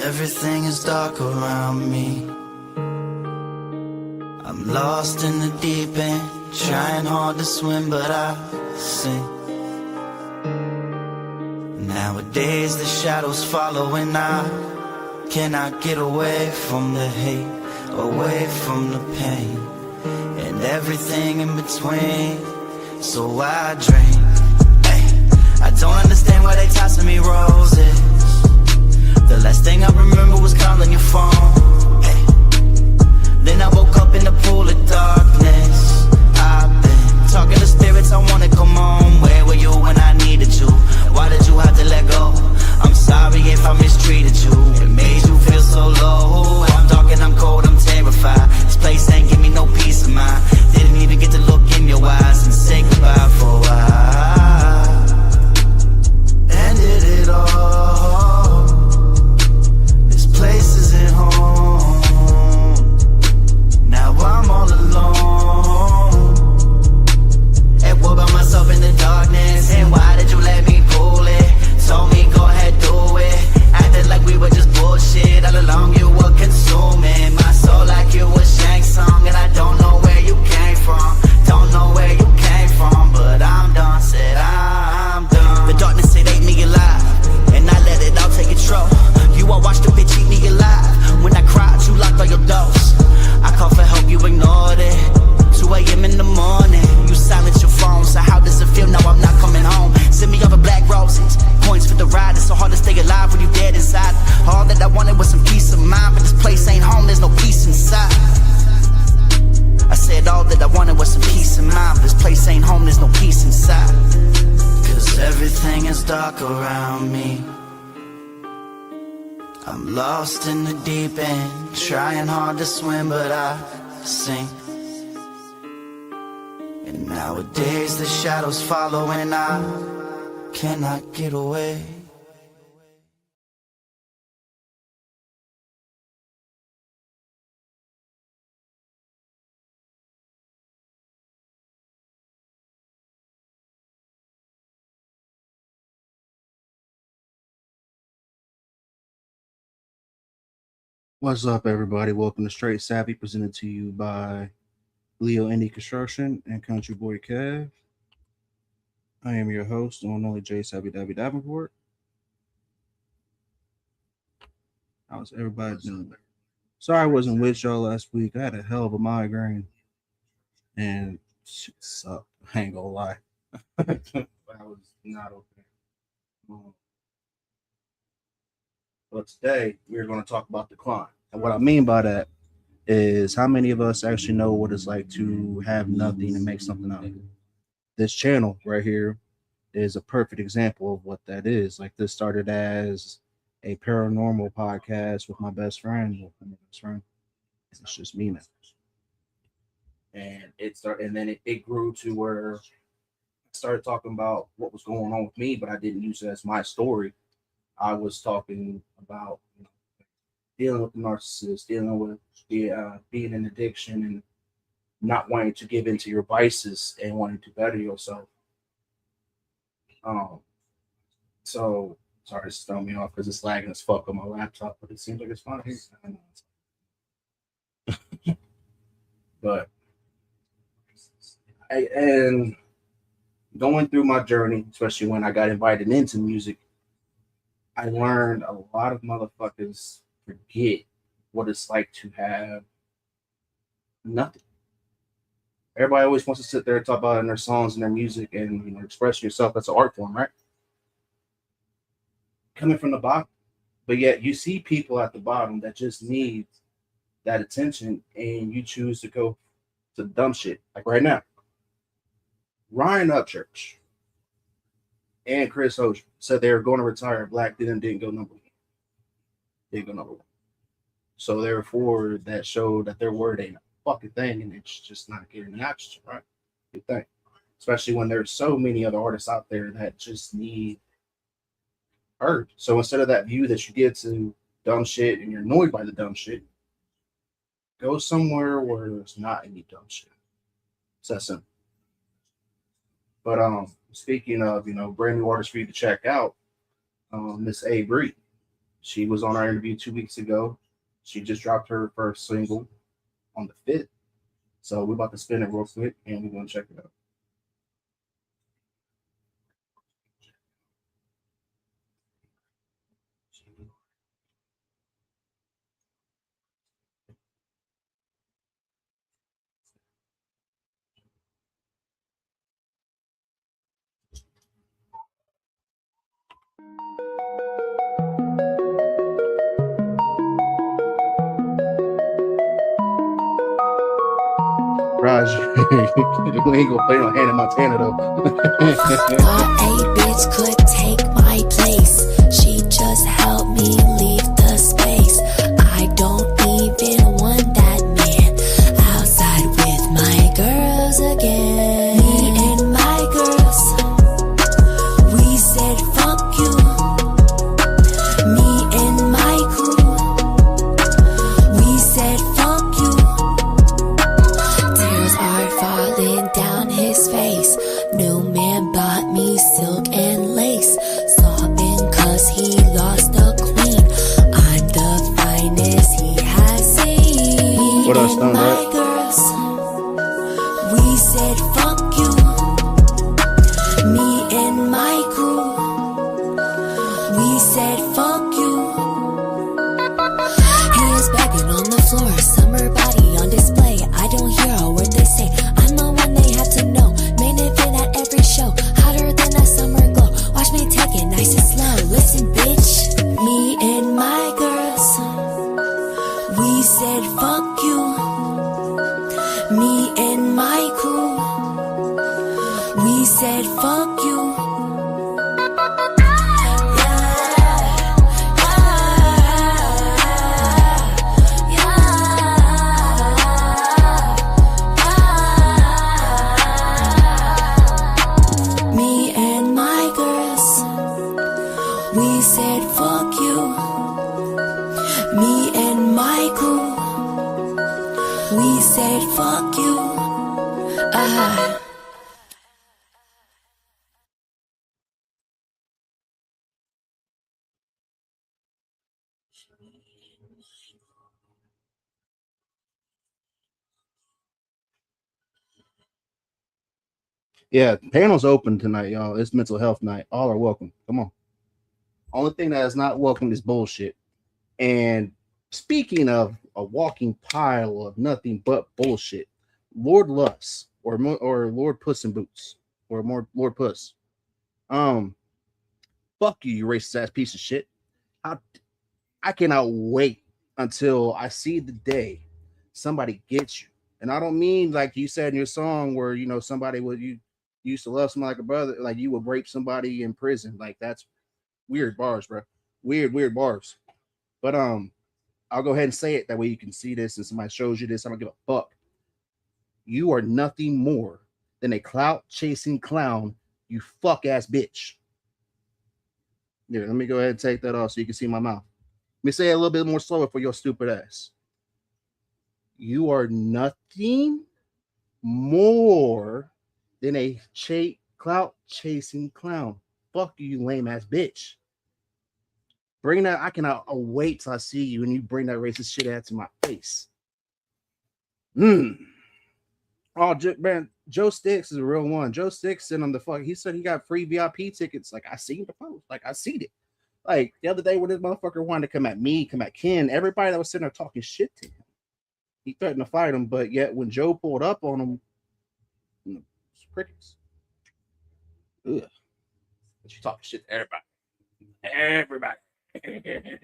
Everything is dark around me. I'm lost in the deep end, trying hard to swim, but I sink. Nowadays the shadows follow and I cannot get away from the hate, away from the pain, and everything in between. So I drink. I don't understand why they tossing me roses. The last thing I remember was calling your phone. Then I woke up in the pool of darkness. I've been talking to spirits, I wanna come home. Where were you when I needed you? Why did you have to let go? I'm sorry if I mistreated you. It made you feel so low. I'm dark and I'm cold, I'm terrified. This place ain't give me no peace of mind. Didn't even get to look in your eyes and say goodbye for a while. Ended it all. This place isn't home. Now I'm all alone. And what about myself in the darkness? And why did you let me pull it? Told me go ahead, do it. Acted like we were just bullshit. All along you were consuming my soul like you was Shang Tsung. And I don't know where you came from. Don't know where you came from. But I'm done, said I'm done. The darkness, it ate me alive, and I let it all take control. You all watched the bitch eat me alive. When I cried, you locked all your doors. I called for help, you ignored it. 2 a.m. in the morning, you silenced your phone. So how does it feel now I'm not coming home? Send me over black roses, points for the ride. It's so hard to stay alive when you dead inside. All that I wanted was some peace of mind, but this place ain't home, there's no peace inside. I said all that I wanted was some peace of mind, but this place ain't home, there's no peace inside. Cause everything is dark around me. I'm lost in the deep end, trying hard to swim, but I sink. And nowadays the shadows follow and I cannot get away. What's up, everybody? Welcome to Straight Savvy, presented to you by Leo Indie Construction and Country Boy Kev. I am your host, the one and only J Savvy Dabby Davenport. How's everybody doing? Sorry I wasn't with y'all last week. I had a hell of a migraine, and shit sucked. I ain't gonna lie. I was not okay. But today, we're going to talk about decline. And what I mean by that is how many of us actually know what it's like to have nothing and make something out of it. This channel right here is a perfect example of what that is. Like, this started as a paranormal podcast with my best friend. It's just me now. And then it grew to where I started talking about what was going on with me, but I didn't use it as my story. I was talking about dealing with the narcissist, dealing with being in addiction and not wanting to give into your vices and wanting to better yourself. So sorry, it's throwing me off because it's lagging as fuck on my laptop, but it seems like it's fine here. But and going through my journey, especially when I got invited into music, I learned a lot of motherfuckers forget what it's like to have nothing. Everybody always wants to sit there and talk about it in their songs and their music and express yourself. That's an art form, right? Coming from the bottom. But yet you see people at the bottom that just need that attention, and you choose to go to dumb shit. Like right now. Ryan Upchurch and Chris Hozier said they were going to retire. Black didn't go number one. Didn't go number one. So therefore, that showed that their word ain't a fucking thing, and it's just not getting the action, right? Good thing. Especially when there's so many other artists out there that just need heard. So instead of that view that you get to dumb shit and you're annoyed by the dumb shit, go somewhere where there's not any dumb shit. It's that simple. But speaking of, brand new artists for you to check out, Miss AVVY. She was on our interview 2 weeks ago. She just dropped her first single on the 5th. So we're about to spin it real quick and we're going to check it out. Raj, we ain't gonna play no Hannah Montana though. Thought a bitch could take my place. She just helped me leave the space. I don't even want that man outside with my girls again. Me and my girls, we said fuck you. Me and my crew, we said fuck you. Tears are falling down his face. New man bought me silk and lace. Sobbing cause he lost a queen. I'm the finest he has seen. What else, Me Stone, and my right? girls, we said fuck you. Me and my crew, we said fuck you. He is begging on the floor, summer body on display. I don't hear a word they say. I'm the one they have to know. Main event at every show, hotter than a summer glow. Watch me take it nice and slow. Listen, bitch. Me and my girls, we said fuck you. Me and my crew, we said fuck you. Me and my girls, we said fuck you. Me and my crew, we said fuck you. Yeah, panel's open tonight, y'all. It's mental health night. All are welcome. Come on. Only thing that is not welcome is bullshit. And speaking of a walking pile of nothing but bullshit, Lord Lust or Lord Puss in Boots or more Lord Puss. Fuck you, you racist ass piece of shit. I cannot wait until I see the day somebody gets you. And I don't mean like you said in your song where you know somebody would you used to love somebody like a brother, like you would rape somebody in prison. Like that's weird bars, bro. Weird bars. But I'll go ahead and say it that way you can see this and somebody shows you this. I don't give a fuck. You are nothing more than a clout chasing clown, you fuck ass bitch. Here, let me go ahead and take that off so you can see my mouth. Let me say it a little bit more slower for your stupid ass. You are nothing more than a clout chasing clown. Fuck you, lame ass bitch. Bring that. I cannot wait till I see you and you bring that racist shit out to my face. Oh, man, Joe Sticks is a real one. Joe Sticks sent him the fuck. He said he got free VIP tickets. Like I seen the post. Like I seen it. Like the other day when this motherfucker wanted to come at me, come at Ken, everybody that was sitting there talking shit to him, he threatened to fight him. But yet when Joe pulled up on him, crickets. Ugh. But you talking shit to everybody. Everybody. And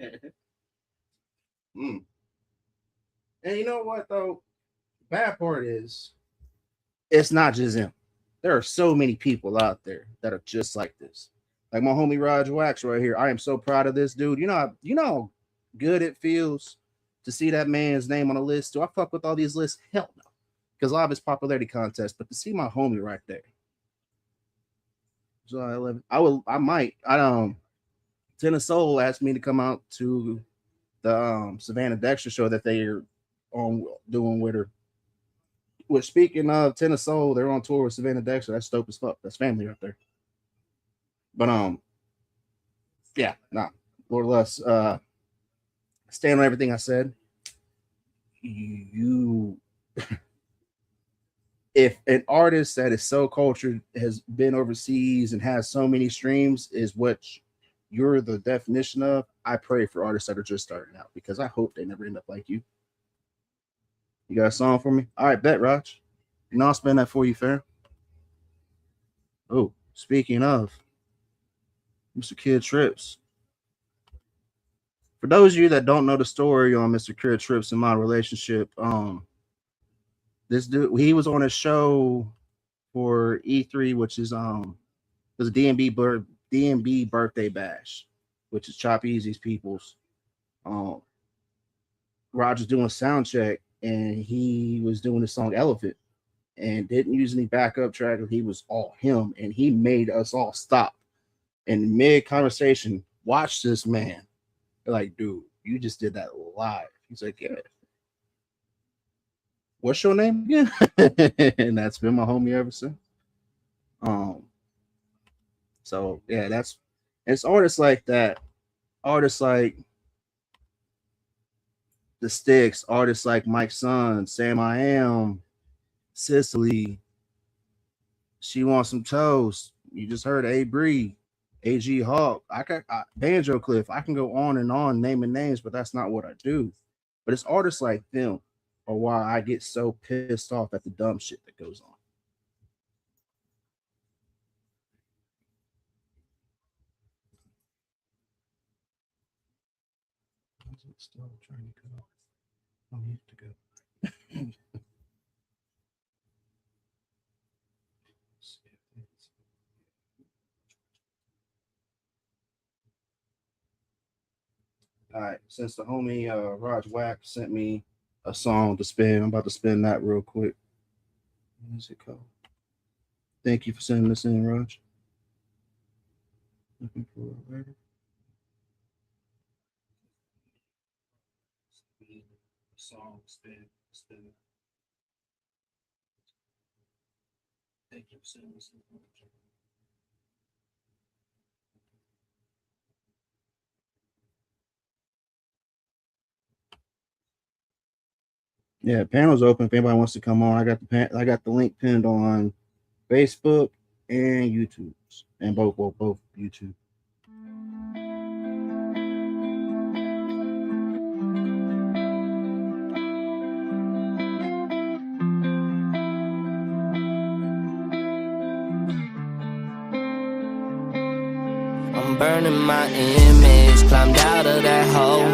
you know what though? Bad part is it's not just him. There are so many people out there that are just like this. Like my homie Raj Wax right here. I am so proud of this dude. You know how good it feels to see that man's name on a list. Do I fuck with all these lists? Hell no. Because a lot of his popularity contest, but to see my homie right there. July 11th. I might. Ten of Soul asked me to come out to the Savannah Dexter show that they are on doing with her. Well, speaking of Ten of Soul, they're on tour with Savannah Dexter. That's dope as fuck. That's family right there. But yeah, nah. Lord Lust. stand on everything I said. You if an artist that is so cultured, has been overseas and has so many streams is what you're the definition of, I pray for artists that are just starting out, because I hope they never end up like you. You got a song for me? All right, bet, Raj. You know I'll spend that for you, fair. Oh, speaking of, Mr. Kid Trips. For those of you that don't know the story on Mr. Kid Trips and my relationship, this dude, he was on a show for E3, which is it was a DMB birthday bash, which is Chop Easy's people's. Roger's doing a sound check, and he was doing the song Elephant and didn't use any backup track. He was all him, and he made us all stop. And mid conversation, watch this man. They're like, dude, you just did that live. He's like, yeah. What's your name again? And that's been my homie ever since. So yeah, it's artists like that, artists like The Sticks, artists like Mike Son, Sam I Am, Cicely, She Wants Some Toast. You just heard A Bree, AG Hawk. Banjo Cliff. I can go on and on naming names, but that's not what I do. But it's artists like them or why I get so pissed off at the dumb shit that goes on. Is it still trying to go? I need to go. All right, since the homie Raj Wack sent me a song to spin, I'm about to spin that real quick. What is it called? Thank you for sending this in, Raj. Looking for a writer. Song spin. Thank you for sending this in. Yeah, panel's open if anybody wants to come on. I got the link pinned on Facebook and YouTube, and both YouTube. I'm burning my image, climbed out of that hole.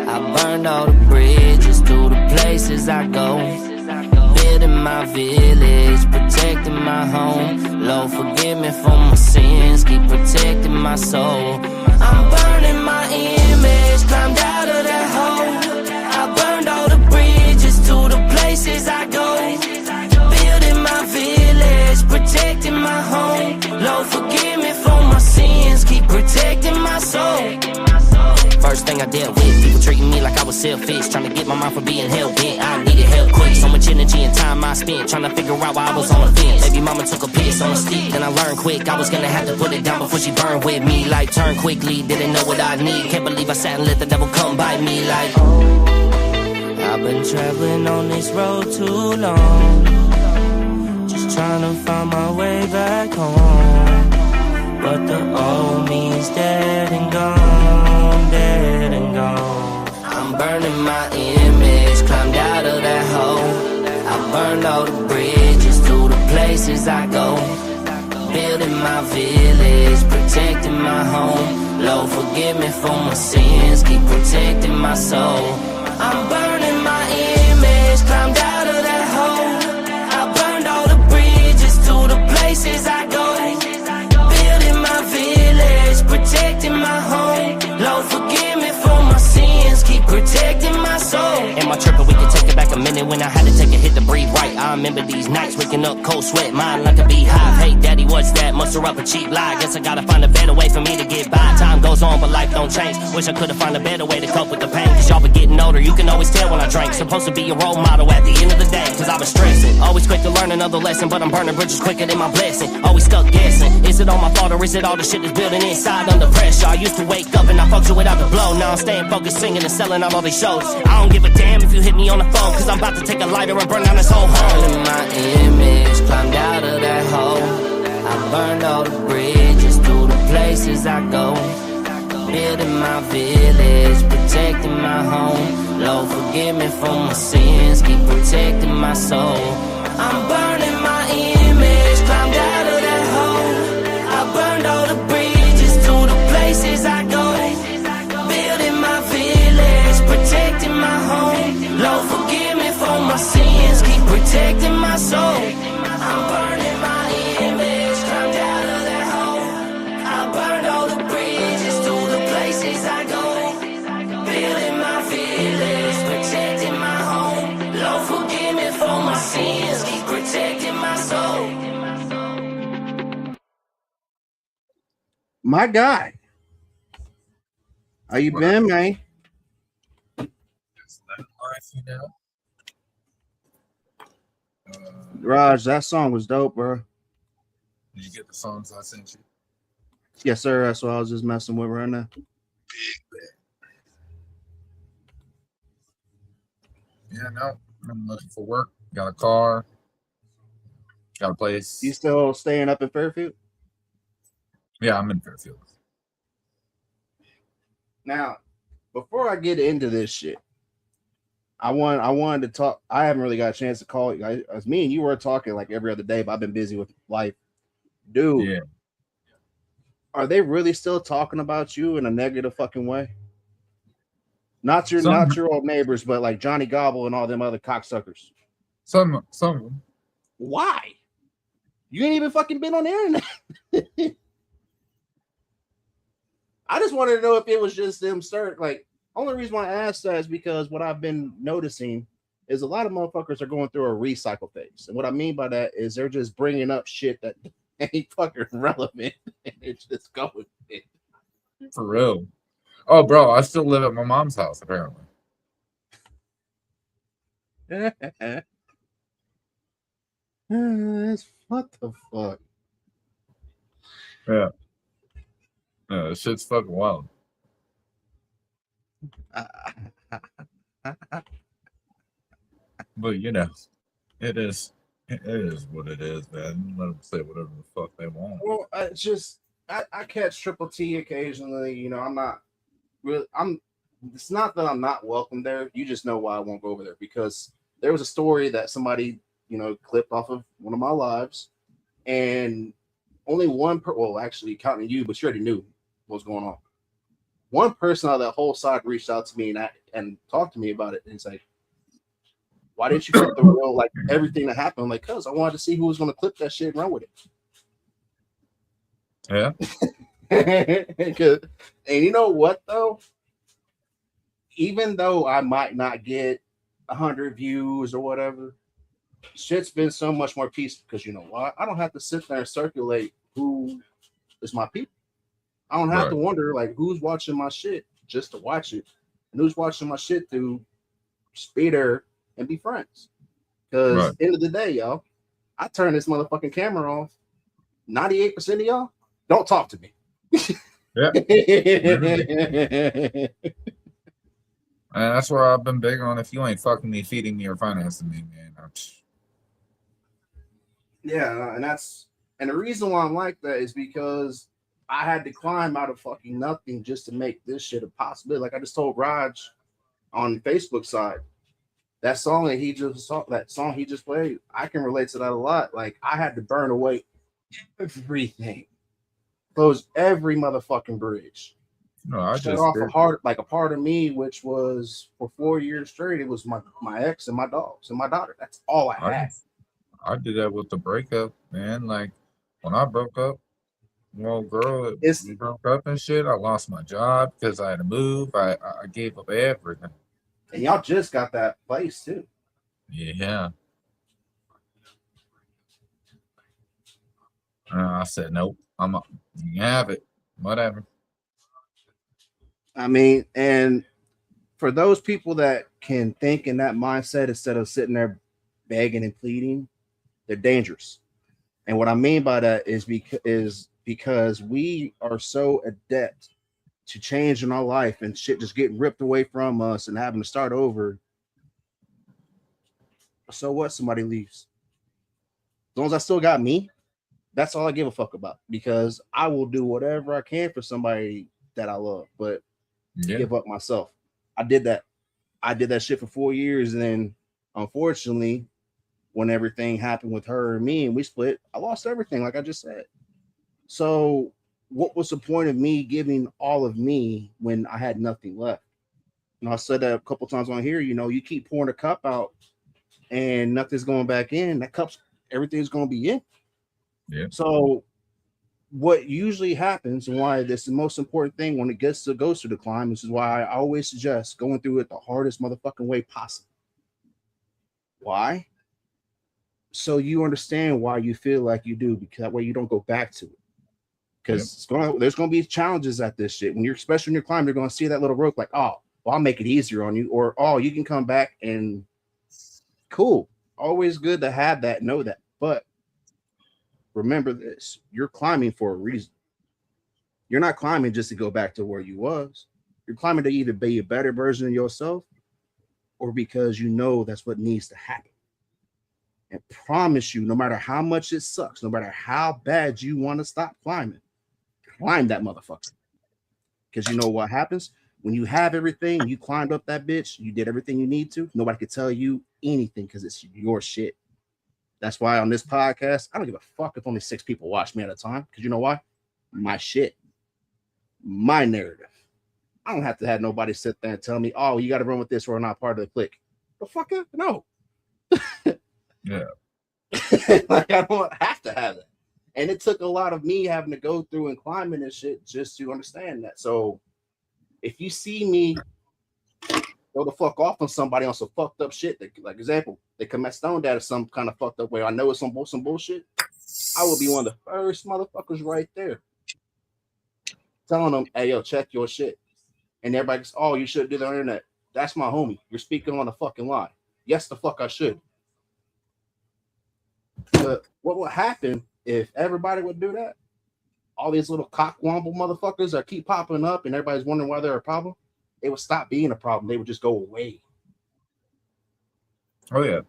I burned all the bridges to the places I go. Building my village, protecting my home. Lord, forgive me for my sins, keep protecting my soul. I'm burning my image, climbed out of that hole. I burned all the bridges to the places I go. Building my village, protecting my home. Lord, forgive me for my sins, keep protecting my soul. First thing I dealt with, people treating me like I was selfish, trying to get my mind from being hell-bent. I needed help quick, so much energy and time I spent trying to figure out why I was on the fence. Baby mama took a piss on a stick, and I learned quick I was gonna have to put it down before she burned with me. Like, turn quickly, didn't know what I need. Can't believe I sat and let the devil come by me. Like, I've been traveling on this road too long, just trying to find my way back home. But the old me's dead and gone, dead and gone. I'm burning my image, climbed out of that hole. I burned all the bridges to the places I go. Building my village, protecting my home. Lord, forgive me for my sins, keep protecting my soul. I'm burning my image, climbed out of that hole. I burned all the bridges to the places I go. Protecting my home. Lord, forgive me for my sins, keep protecting my soul. Am I tripping? We can take it back a minute when I had to take a hit to breathe right. I remember these nights waking up cold sweat, mind like a beehive. Hey daddy, what's that? Muster up a cheap lie. Guess I gotta find a better way for me to get by. Time goes on, but life don't change. Wish I could've found a better way to cope with the pain. Cause y'all been getting older, you can always tell when I drank. Supposed to be a role model at the end of the day, cause I was stressing. Always quick to learn another lesson, but I'm burning bridges quicker than my blessing. Always stuck guessing, is it all my fault or is it all the shit that's building inside under pressure? I used to wake up and I fucked you without the blow. Now I'm staying focused, singing and selling out all these shows. I don't give a damn if you hit me on the phone, cause I'm about to take a lighter and burn down this whole home. In my image, climbed out of that hole. I burned all the bridges through the places I go. Building my village, protecting my home. Lord, forgive me for my sins, keep protecting my soul. I'm burning my image, climbed out of that hole. I burned all the bridges to the places I go. Building my village, protecting my home. Lord, forgive me for my sins, keep protecting my soul. I'm burning my image, climbed out of that hole. I burned all the bridges to the places I go. Building my village, protecting my home. Lord, forgive me for my sins, keep protecting my soul. My guy, how you been, man? Raj, that song was dope, bro. Did you get the songs I sent you? Yes, sir. That's what I was just messing with right now. Yeah, no. I'm looking for work. Got a car. Got a place. You still staying up in Fairfield? Yeah, I'm in Fairfield. Now, before I get into this shit, I wanted to talk. I haven't really got a chance to call you. As me and you were talking like every other day, but I've been busy with life. Dude, Yeah. Are they really still talking about you in a negative fucking way? Not your old neighbors, but like Johnny Gobble and all them other cocksuckers. Some of them. Why? You ain't even fucking been on the internet. I just wanted to know if it was just them only reason why I asked that is because what I've been noticing is a lot of motherfuckers are going through a recycle phase. And what I mean by that is they're just bringing up shit that ain't fucking relevant and it's just going with it. For real. Oh, bro, I still live at my mom's house, apparently. What the fuck? Yeah. No, this shit's fucking wild. But you know, it is what it is, man. Let them say whatever the fuck they want. Well, I catch Triple T occasionally. You know, it's not that I'm not welcome there. You just know why I won't go over there, because there was a story that somebody, clipped off of one of my lives, and only one actually counting you, but you already knew what was going on. One person out of that whole side reached out to me and talked to me about it, and he's like, why didn't you clip the real, like, everything that happened? I'm like, cuz I wanted to see who was going to clip that shit and run with it. Yeah. And you know what, though? Even though I might not get 100 views or whatever, shit's been so much more peaceful, because you know why? I don't have to sit there and circulate who is my people. I don't have to wonder, like, who's watching my shit just to watch it, and who's watching my shit to be there and be friends. Because end of the day, y'all, I turn this motherfucking camera off. 98% of y'all don't talk to me. Yeah. And that's where I've been big on. If you ain't fucking me, feeding me, or financing me, man. Yeah, and the reason why I'm like that is because I had to climb out of fucking nothing just to make this shit a possibility. Like I just told Raj on Facebook side, that song he just played, I can relate to that a lot. Like I had to burn away everything, close every motherfucking bridge. No, I shut just off a part of me, which was for 4 years straight. It was my ex and my dogs and my daughter. That's all I had. I did that with the breakup, man. Like when I broke up, well, girl, we broke up and shit. I lost my job because I had to move. I gave up everything. And y'all just got that place too. Yeah. I said, nope. You can have it. Whatever. I mean, and for those people that can think in that mindset instead of sitting there begging and pleading, they're dangerous. And what I mean by that is because we are so adept to change in our life and shit just getting ripped away from us and having to start over. So what? Somebody leaves. As long as I still got me, that's all I give a fuck about, because I will do whatever I can for somebody that I love, but give up myself. I did that shit for 4 years, and then unfortunately, when everything happened with her and me and we split, I lost everything, like I just said. So what was the point of me giving all of me when I had nothing left? You know, I said that a couple times on here. You know, you keep pouring a cup out and nothing's going back in, that cup's, everything's going to be in. Yeah. So what usually happens, and why this is the most important thing when it goes through the climb, this is why I always suggest going through it the hardest motherfucking way possible. Why? So you understand why you feel like you do, because that way you don't go back to it. Because there's going to be challenges at this shit. When you're, especially when you're climbing, you're going to see that little rope like, oh, well, I'll make it easier on you, or oh, you can come back and cool. Always good to have that, know that. But remember this, you're climbing for a reason. You're not climbing just to go back to where you was. You're climbing to either be a better version of yourself, or because you know that's what needs to happen. And promise you, no matter how much it sucks, no matter how bad you want to stop climbing, climb that motherfucker. Because you know what happens? When you have everything, you climbed up that bitch, you did everything you need to, nobody can tell you anything because it's your shit. That's why on this podcast, I don't give a fuck if only 6 people watch me at a time. Because you know why? My shit. My narrative. I don't have to have nobody sit there and tell me, oh, you got to run with this or not part of the clique. The fuck up? No. Yeah. Like, I don't have to have that. And it took a lot of me having to go through and climbing and shit just to understand that. So if you see me go the fuck off on somebody on some fucked up shit, like example, they come at Stone Dad in some kind of fucked up way, I know it's some bullshit, I will be one of the first motherfuckers right there telling them, hey, yo, check your shit. And everybody goes, oh, you should do the internet. That's my homie. You're speaking on a fucking lie. Yes, the fuck I should. But what would happen if everybody would do that? All these little cockwomble motherfuckers that keep popping up and everybody's wondering why they're a problem, it would stop being a problem. They would just go away. Oh, yeah.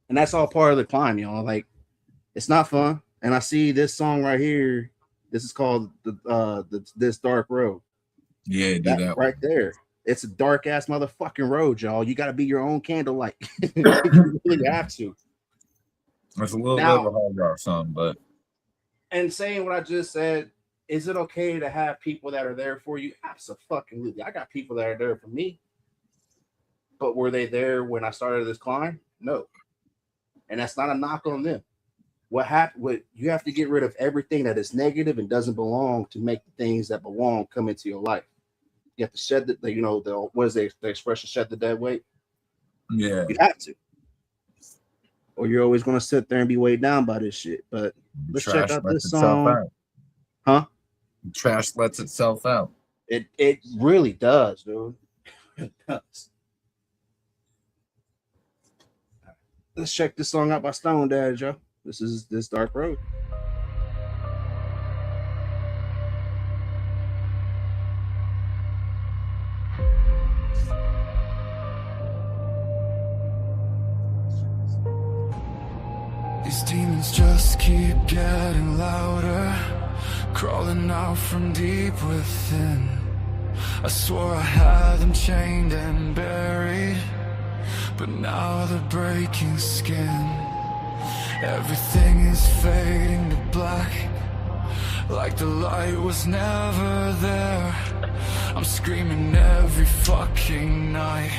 And that's all part of the climb, you know. Like, it's not fun. And I see this song right here. This is called This Dark Road. Yeah, do that right there. It's a dark ass motherfucking road, y'all. You got to be your own candlelight. You really have to. It's a little bit of a hard rock song, but. And saying what I just said, is it okay to have people that are there for you? Absolutely. I got people that are there for me. But were they there when I started this climb? No. And that's not a knock on them. What happened? You have to get rid of everything that is negative and doesn't belong to make the things that belong come into your life. You have to shed what is the expression, shed the dead weight? Yeah. You have to. Or you're always going to sit there and be weighed down by this shit. But let's check out this song. Huh? Trash lets itself out. It really does, dude. It does. Let's check this song out by Stone Dad, Joe. This is This Dark Road. These demons just keep getting louder, crawling out from deep within. I swore I had them chained and buried, but now they're breaking skin. Everything is fading to black, like the light was never there. I'm screaming every fucking night,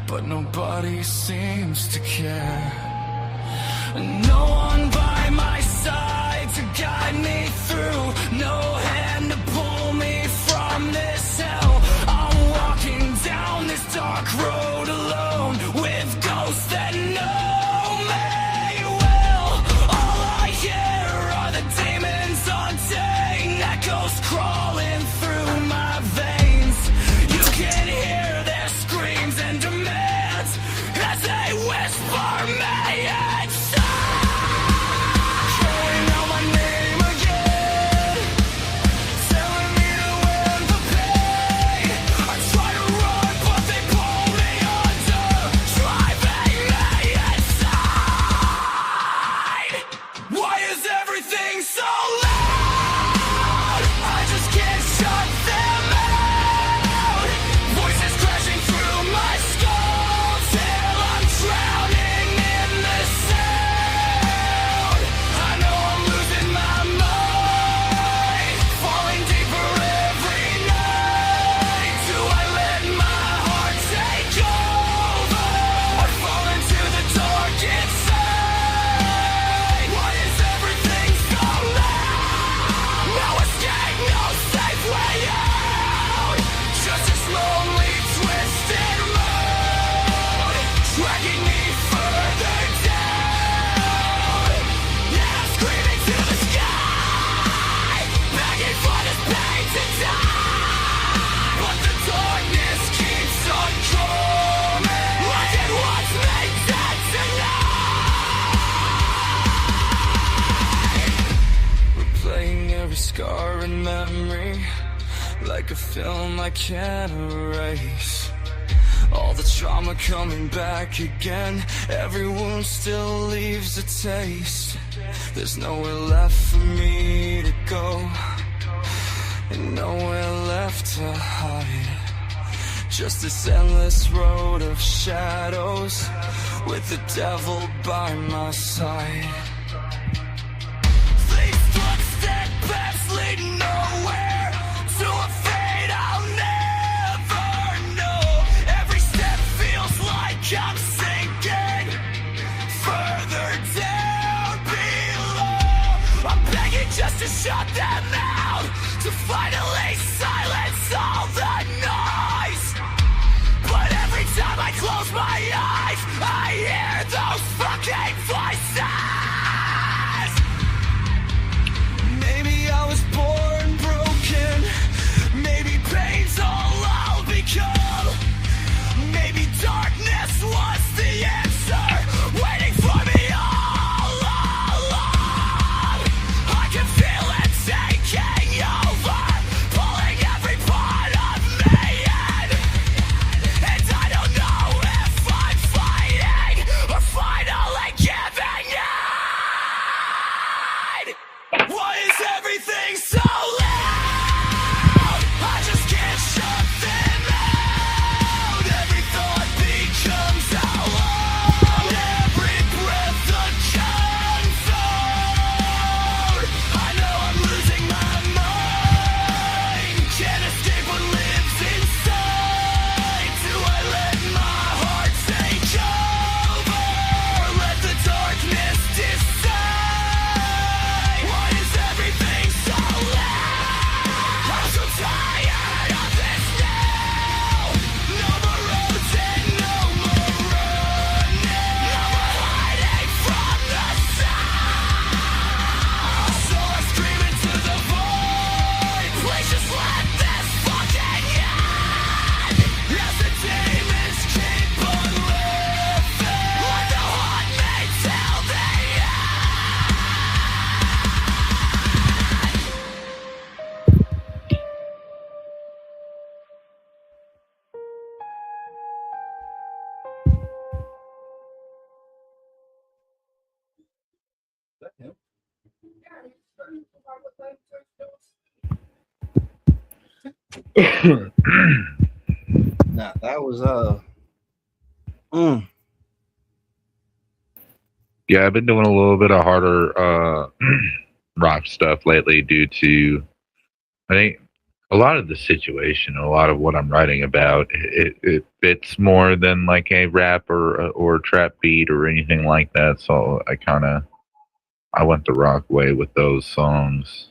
but nobody seems to care. No one by my side to guide me through, no hand to pull me from this hell. I'm walking down this dark road alone with God. whisper me inside, calling out my name again, telling me to end the pain. I try to run, but they pull me under, driving me inside. Why is everything so loud? I just can't shut them out. Voices crashing through my skull till I'm drowning in the sound. I know I'm losing my mind, falling deeper every night. Do I let my heart take over, or fall into the dark inside? Why is everything so loud? No escape, no safe way out. Just this lonely, twisted road, dragging me further down. Yeah, I'm screaming to the sky, begging for this pain to die. But the darkness keeps on coming, like it wants me dead tonight. Replaying every scar and memory, like a film I can't erase. All the trauma coming back again, every wound still leaves a taste. There's nowhere left for me to go, and nowhere left to hide. Just this endless road of shadows, with the devil by my side. These footstep paths lead nowhere, to a fate I'll never know. Every step feels like I'm sinking further down below. I'm begging just to shut them out, to finally silence all the noise. But every time I close my eyes, I hear those fucking voices. Maybe I was born broken, maybe pain's all I'll become. Maybe darkness was the answer, waiting for me all along. I can feel it taking over, pulling every part of me in. And I don't know if I'm fighting or finally giving in. Why is everything so loud? I just can't shut them out. Every thought becomes hollow, every breath a gunfire. I know I'm losing my mind, can't escape what lives inside. Do I let my heart take over, or let the darkness decide? Why is everything so loud? I'm so tired of this now. No more roads and no more running, no more hiding from the sound. So I scream into the void, please just let this fucking end. As the demons keep on living, let the haunt me till the Nah, that was Yeah, I've been doing a little bit of harder rock stuff lately due to, I think, a lot of the situation, a lot of what I'm writing about, it fits more than like a rap or trap beat or anything like that. So I went the rock way with those songs.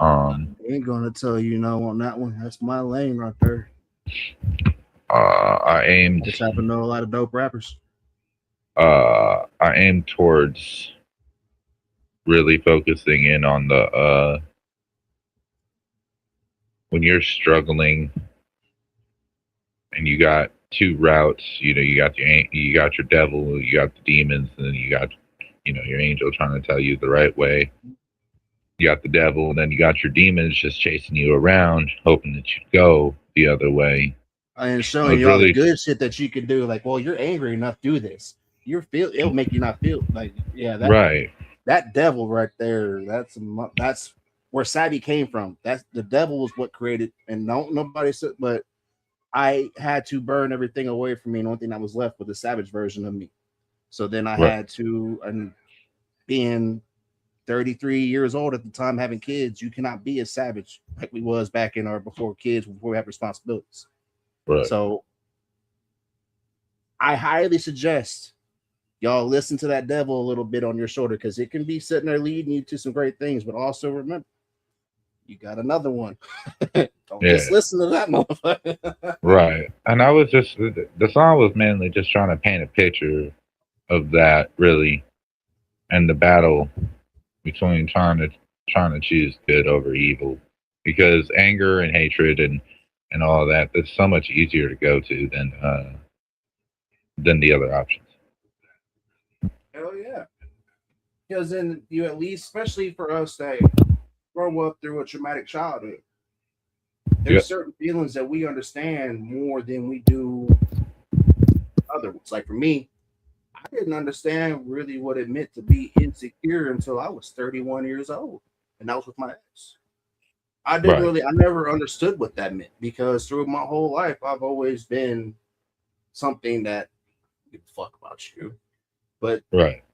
I ain't gonna tell you no on that one. That's my lane right there. I aimed. Just happen to know a lot of dope rappers. I aimed towards really focusing in on the when you're struggling and you got two routes. You know, you got your devil, you got the demons, and then you got, you know, your angel trying to tell you the right way. You got the devil, and then you got your demons just chasing you around, hoping that you go the other way. And showing you all the good shit that you can do. Like, well, you're angry enough, do this. It'll make you not feel like, yeah, that devil right there. That's where Savvy came from. That's the devil was what created, and nobody said, but I had to burn everything away from me. And the only thing that was left was the savage version of me. So then I had to, and being 33 years old at the time, having kids, you cannot be a savage like we was back in our before we have responsibilities. Right. So I highly suggest y'all listen to that devil a little bit on your shoulder, because it can be sitting there leading you to some great things. But also remember, you got another one. Don't just listen to that motherfucker. Right. And I was just, the song was mainly just trying to paint a picture of that, really, and the battle between trying to choose good over evil, because anger and hatred and all that, that's so much easier to go to than the other options. Hell yeah. Because then you at least, especially for us that grow up through a traumatic childhood, there's certain feelings that we understand more than we do other ones. Like for me, I didn't understand really what it meant to be insecure until I was 31 years old, and that was with my ex. I never understood what that meant, because through my whole life, I've always been something that give a fuck about you. But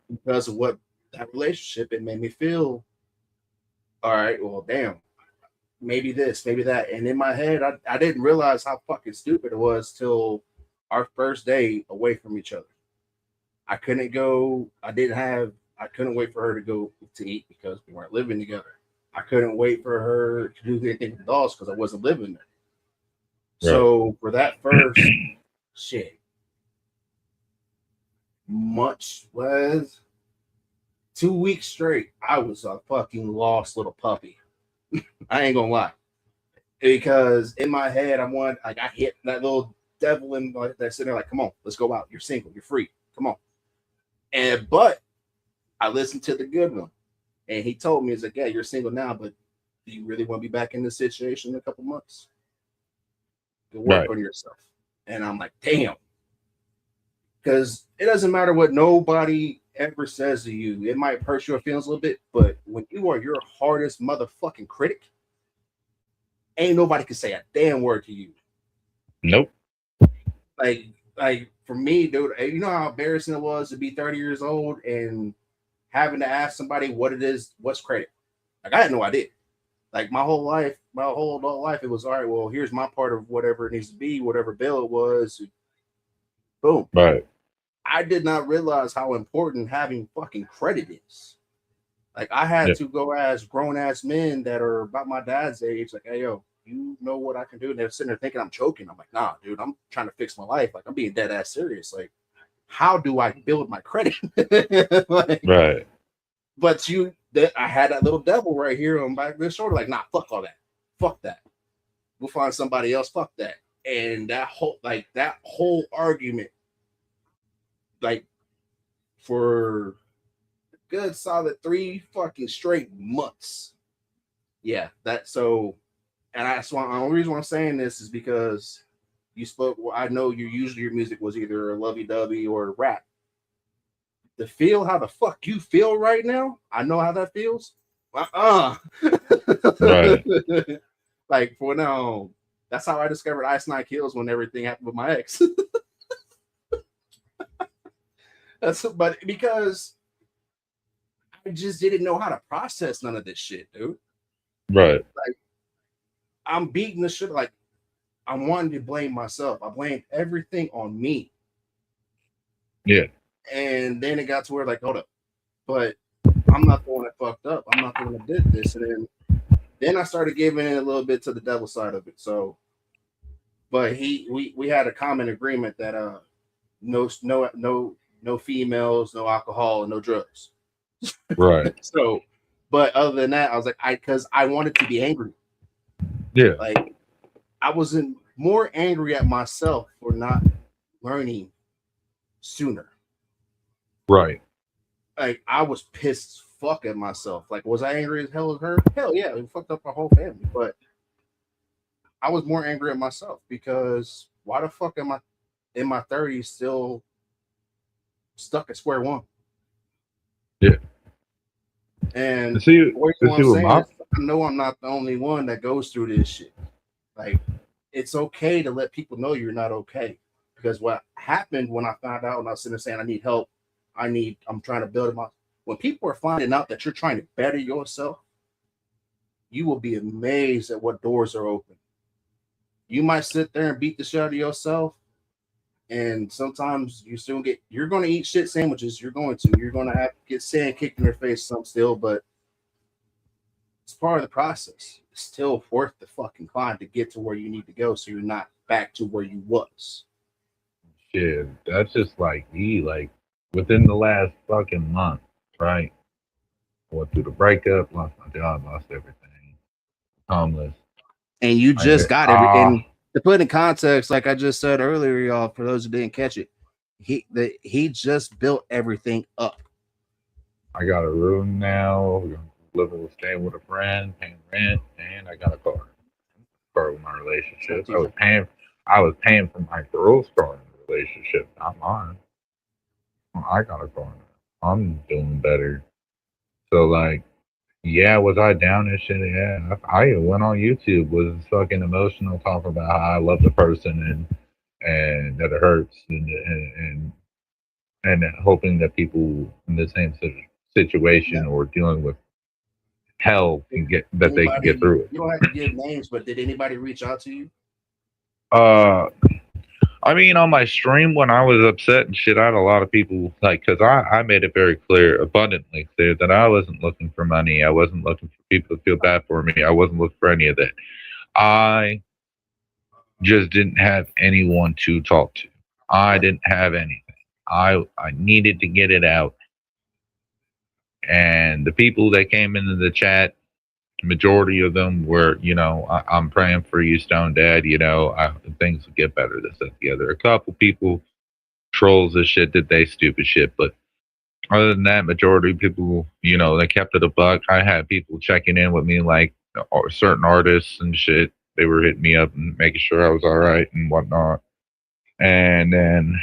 because of what that relationship, it made me feel, all right, well, damn, maybe this, maybe that. And in my head, I didn't realize how fucking stupid it was till our first day away from each other. I couldn't wait for her to go to eat because we weren't living together. I couldn't wait for her to do anything with the dogs because I wasn't living there. Right. So for that first 2 weeks straight, I was a fucking lost little puppy. I ain't gonna lie. Because in my head, I hit that little devil in that's sitting there like, come on, let's go out. You're single, you're free. Come on. But I listened to the good one. And he told me, he's like, yeah, you're single now, but do you really want to be back in this situation in a couple months? Go work on yourself. And I'm like, damn. Because it doesn't matter what nobody ever says to you. It might hurt your feelings a little bit, but when you are your hardest motherfucking critic, ain't nobody can say a damn word to you. Nope. Like for me, dude, you know how embarrassing it was to be 30 years old and having to ask somebody what it is, what's credit. Like I had no idea. Like my whole adult life, it was all right. Well, here's my part of whatever it needs to be, whatever bill it was. Boom. Right. I did not realize how important having fucking credit is. Like I had to go ask grown ass men that are about my dad's age, like, hey yo, you know what I can do? And they're sitting there thinking I'm choking. I'm like, nah, dude, I'm trying to fix my life. Like I'm being dead ass serious. Like, how do I build my credit? Right. But I had that little devil right here on back of the shoulder, like, nah, fuck all that. Fuck that. We'll find somebody else. Fuck that. And that whole argument, like for a good solid 3 fucking straight months. Yeah, and that's why the only reason why I'm saying this is because you spoke. Well, I know your music was either lovey-dovey or rap. To feel how the fuck you feel right now, I know how that feels. Right. Like for now, that's how I discovered Ice Nine Kills when everything happened with my ex. But because I just didn't know how to process none of this shit, dude. Right. Like I'm beating the shit. Like I'm wanting to blame myself. I blamed everything on me. Yeah. And then it got to where like, hold up, but I'm not the one that fucked up. I'm not the one that did this. And then I started giving in a little bit to the devil side of it. So, but we had a common agreement that no females, no alcohol, and no drugs. Right. So, but other than that, I was like, because I wanted to be angry. Yeah. Like I wasn't more angry at myself for not learning sooner. Right. Like, I was pissed as fuck at myself. Like, was I angry as hell at her? Hell yeah, it fucked up my whole family. But I was more angry at myself because why the fuck am I in my 30s still stuck at square one? Yeah. And see what to I'm see what saying my is, I know I'm not the only one that goes through this shit. Like, it's okay to let people know you're not okay. Because what happened when I found out and I was sitting there saying I need help, I'm trying to build my. When people are finding out that you're trying to better yourself, you will be amazed at what doors are open. You might sit there and beat the shit out of yourself, and sometimes you're going to eat shit sandwiches. You're going to have to get sand kicked in your face some still, but it's part of the process. It's still worth the fucking climb to get to where you need to go, so you're not back to where you was. shit, that's just like me. Like within the last fucking month, right? Went through the breakup, lost my job, lost everything, homeless. And you just got everything. To put in context, like I just said earlier, y'all, for those who didn't catch it, he just built everything up. I got a room now. Living, staying with a friend, paying rent, and I got a car. Part of my relationship. I was paying for my girl's car in the relationship, not mine. I got a car now. I'm doing better. So like, yeah, was I down and shit? Yeah, I went on YouTube, was fucking emotional, talking about how I love the person and that it hurts and hoping that people in the same situation or dealing with hell can get that they can get through it. You don't have to give names, but did anybody reach out to you? I mean, on my stream when I was upset and shit, I had a lot of people like, because I made it very clear, abundantly clear, that I wasn't looking for money. I wasn't looking for people to feel bad for me. I wasn't looking for any of that. I just didn't have anyone to talk to. I didn't have anything. I needed to get it out. And the people that came into the chat, majority of them were, I'm praying for you, Stone Dad. Things will get better. This, that, together. A couple people, trolls and shit, did they stupid shit. But other than that, majority of people, they kept it a buck. I had people checking in with me, like certain artists and shit. They were hitting me up and making sure I was all right and whatnot. And then,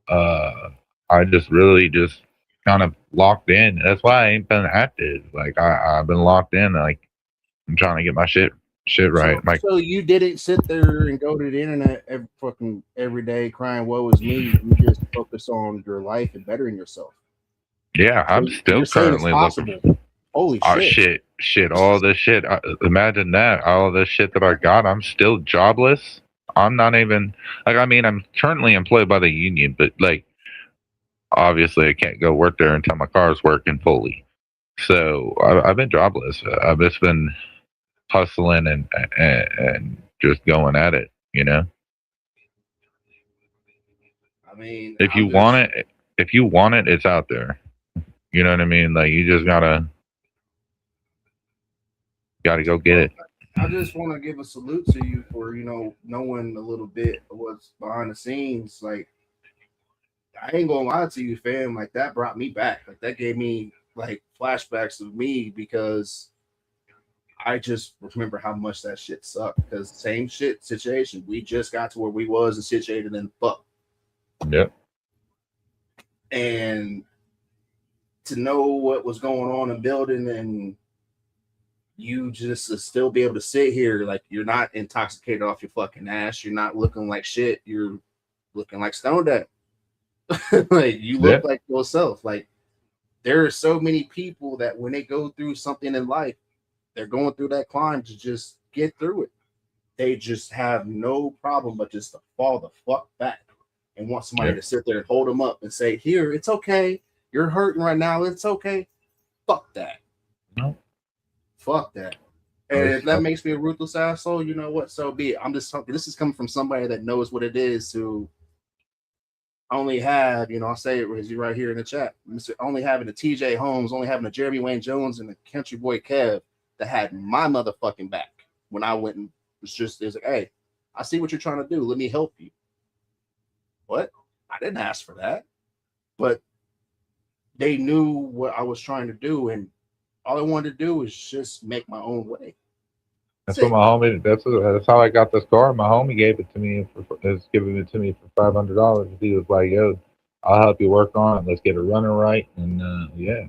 I just really just kind of locked in. That's why I ain't been active. Like I've been locked in. Like I'm trying to get my shit right. So you didn't sit there and go to the internet every day crying, "Woe is me." You just focus on your life and bettering yourself. Yeah, I'm still currently looking. Holy shit! All this shit. Imagine that. All this shit that I got. I'm still jobless. I'm not even like. I mean, I'm currently employed by the union, but like. Obviously, I can't go work there until my car's working fully. So I've been jobless. I've just been hustling and just going at it. I mean, if you want it, it's out there. You know what I mean? Like you just gotta go get it. I just want to give a salute to you for knowing a little bit of what's behind the scenes. Like. I ain't gonna lie to you, fam. Like that brought me back. Like that gave me like flashbacks of me because I just remember how much that shit sucked. Because same shit situation. We just got to where we was and situated in the fuck. Yep. And to know what was going on in building and you just to still be able to sit here like you're not intoxicated off your fucking ass. You're not looking like shit. You're looking like Stone Dad. Like you look like yourself. Like there are so many people that when they go through something in life, they're going through that climb to just get through it. They just have no problem but just to fall the fuck back and want somebody to sit there and hold them up and say, "Here, it's okay. You're hurting right now. It's okay." Fuck that. No. Fuck that. And if that makes me a ruthless asshole, you know what? So be it. I'm just talking. This is coming from somebody that knows what it is to. Only have, I'll say it as you right here in the chat. Only having a TJ Holmes, only having a Jeremy Wayne Jones and a Country Boy Kev that had my motherfucking back when I went and was like, "Hey, I see what you're trying to do. Let me help you." what? I didn't ask for that. But they knew what I was trying to do, and all I wanted to do was just make my own way. That's what my homie. That's how I got this car. My homie gave it to me. Is giving it to me for $500. He was like, "Yo, I'll help you work on it. Let's get it running right." And yeah,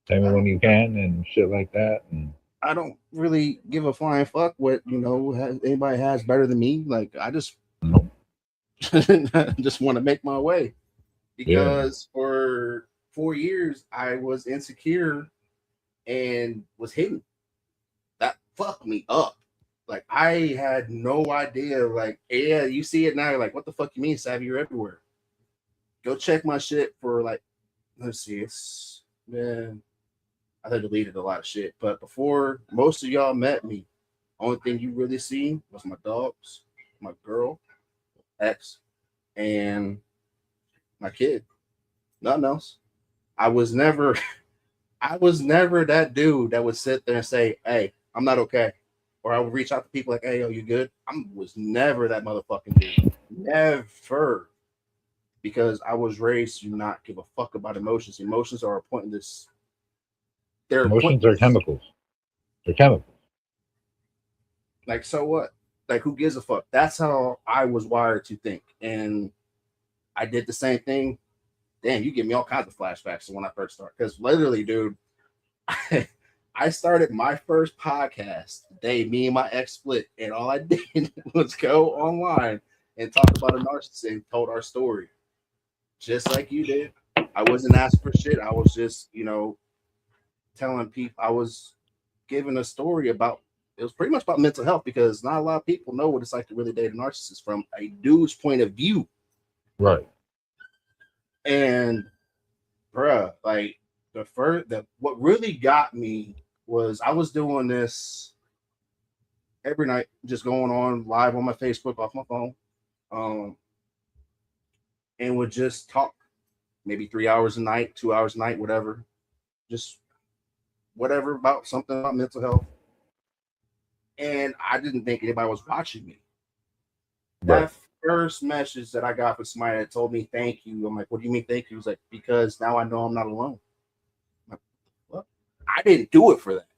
tell me when you can and shit like that. And I don't really give a flying fuck what anybody has better than me. Like I just nope. just want to make my way, because for 4 years I was insecure and was hidden. That fucked me up. Like I had no idea. Like, yeah, you see it now. You're like, what the fuck you mean, Savvy? You're everywhere. Go check my shit for like, let's see, it's man. I deleted a lot of shit. But before most of y'all met me, only thing you really seen was my dogs, my girl, ex, and my kid. Nothing else. I was never that dude that would sit there and say, "Hey, I'm not okay," or I would reach out to people like, "Hey, yo, you good?" I was never that motherfucking dude. Never, because I was raised to not give a fuck about emotions. Emotions are pointless. Emotions are chemicals. They're chemicals. Like, so what? Like, who gives a fuck? That's how I was wired to think, and I did the same thing. Damn, you give me all kinds of flashbacks to when I first started. Because literally, dude, I started my first podcast the day me and my ex split, and all I did was go online and talk about a narcissist and told our story, just like you did. I wasn't asking for shit. I was just, telling people. I was giving a story about. It was pretty much about mental health, because not a lot of people know what it's like to really date a narcissist from a dude's point of view. Right. And bruh, like what really got me was I was doing this every night, just going on live on my Facebook off my phone, and would just talk maybe 3 hours a night, 2 hours a night, whatever, just whatever about something about mental health. And I didn't think anybody was watching me. Right. That first message that I got from somebody that told me thank you, I'm like, what do you mean thank you? He was like, because now I know I'm not alone. I'm like, what? I didn't do it for that.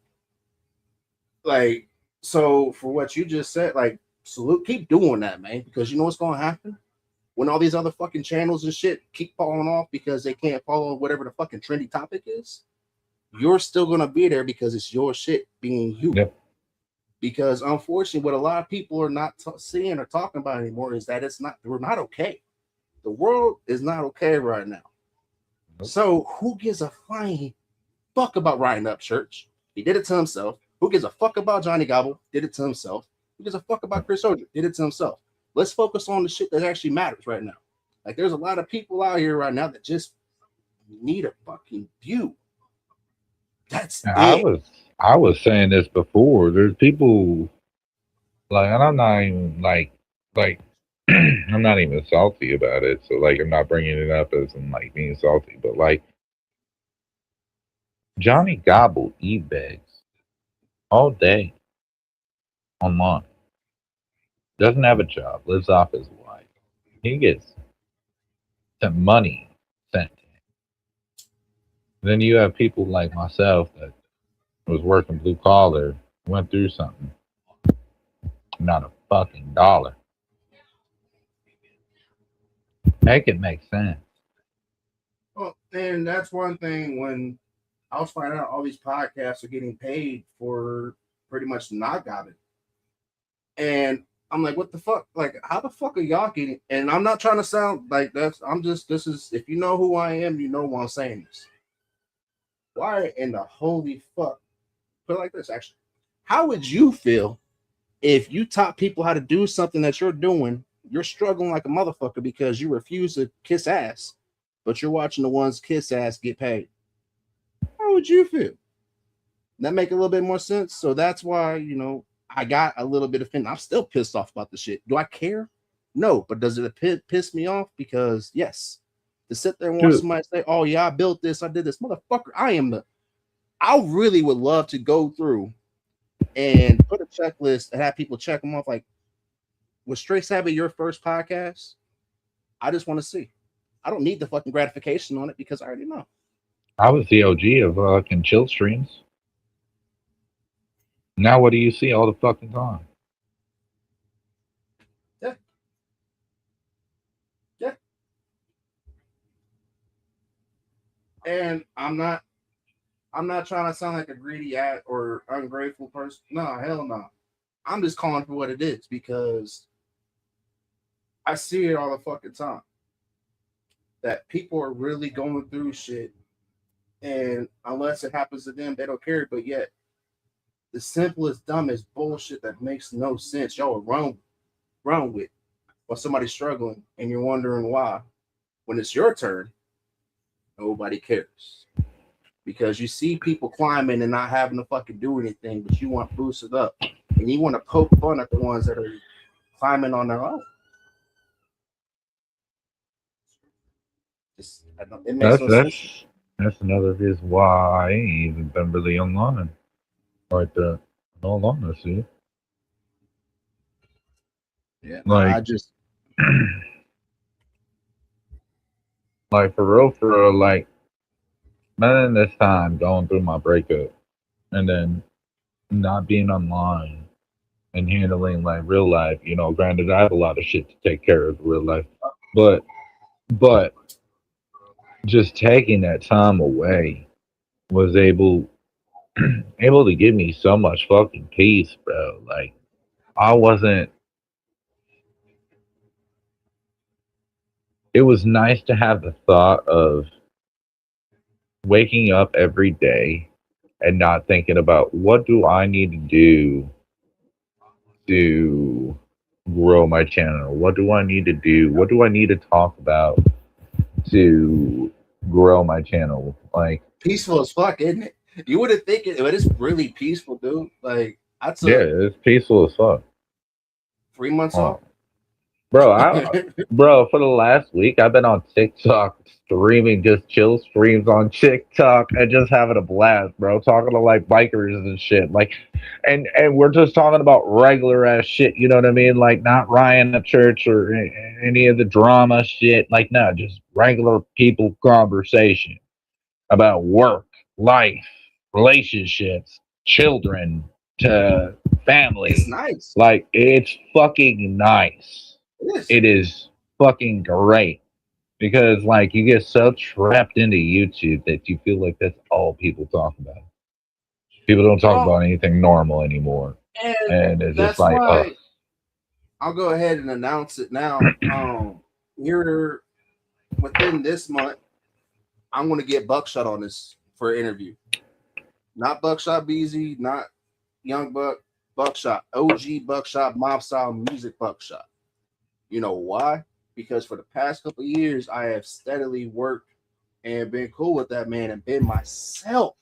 Like, so for what you just said, like, salute, keep doing that, man, because you know what's going to happen? When all these other fucking channels and shit keep falling off because they can't follow whatever the fucking trendy topic is, you're still going to be there because it's your shit being you. Yep. Because unfortunately, what a lot of people are not seeing or talking about anymore is that we're not okay. The world is not okay right now. Nope. So who gives a flying fuck about Ryan Upchurch? He did it to himself. Who gives a fuck about Johnny Gobble? Did it to himself. Who gives a fuck about Chris Soldier? Did it to himself. Let's focus on the shit that actually matters right now. Like, there's a lot of people out here right now that just need a fucking view. That's it. I was saying this before. There's people like, and I'm not even like I'm not even salty about it. So like, I'm not bringing it up as in like being salty, but like Johnny Gobble e-begs all day online. Doesn't have a job. Lives off his wife. He gets some money sent to him. Then you have people like myself that was working blue collar, went through something. Not a fucking dollar. Make it make sense. Well, and that's one thing when I was finding out all these podcasts are getting paid for pretty much not gobbing. And I'm like, what the fuck? Like, how the fuck are y'all getting? And I'm not trying to sound like this is, if you know who I am, you know why I'm saying this. Why in the holy fuck? Put it like this, actually. How would you feel if you taught people how to do something that you're doing? You're struggling like a motherfucker because you refuse to kiss ass, but you're watching the ones kiss ass get paid. How would you feel? That make a little bit more sense? So that's why, I got a little bit offended. I'm still pissed off about the shit. Do I care? No, but does it piss me off? Because yes, to sit there and watch somebody say, "Oh yeah, I built this, I did this," motherfucker. I really would love to go through and put a checklist and have people check them off. Like, was Straight Savvy your first podcast? I just want to see. I don't need the fucking gratification on it because I already know. I was the OG of fucking chill streams. Now what do you see all the fucking time? Yeah. Yeah. And I'm not trying to sound like a greedy or ungrateful person. No, hell no. I'm just calling for what it is because I see it all the fucking time. That people are really going through shit, and unless it happens to them, they don't care. But yet, the simplest, dumbest bullshit that makes no sense, y'all run with while somebody's struggling, and you're wondering why. When it's your turn, nobody cares because you see people climbing and not having to fucking do anything, but you want boosted up, and you want to poke fun at the ones that are climbing on their own. It makes no sense. That's another reason why I ain't even been really online like that. In all honesty. Yeah, like I just like for real, like spending this time going through my breakup and then not being online and handling like real life. You know, granted, I have a lot of shit to take care of in real life, but just taking that time away was able to give me so much fucking peace, bro. Like I wasn't. It was nice to have the thought of waking up every day and not thinking about what do I need to do to grow my channel? What do I need to do? What do I need to talk about to grow my channel? Like peaceful as fuck, isn't it? You wouldn't think it, but it's really peaceful, dude. Like I took it's peaceful as fuck. 3 months Oh, off. bro, for the last week I've been on TikTok streaming just chill streams on TikTok and just having a blast, bro. Talking to like bikers and shit. Like and we're just talking about regular ass shit, you know what I mean? Like not Ryan at church or any of the drama shit. Like no, just regular people conversation about work, life, relationships, children to family. It's nice. Like it's fucking nice. It is fucking great because like you get so trapped into YouTube that you feel like that's all people talk about. People don't talk about anything normal anymore, and it's just like, why I'll go ahead and announce it now. Here within this month, I'm going to get Buckshot on this for an interview. Not Buckshot BZ, not Young Buck, Buckshot, OG Buckshot, mob style music Buckshot. You know why? Because for the past couple of years, I have steadily worked and been cool with that man and been myself.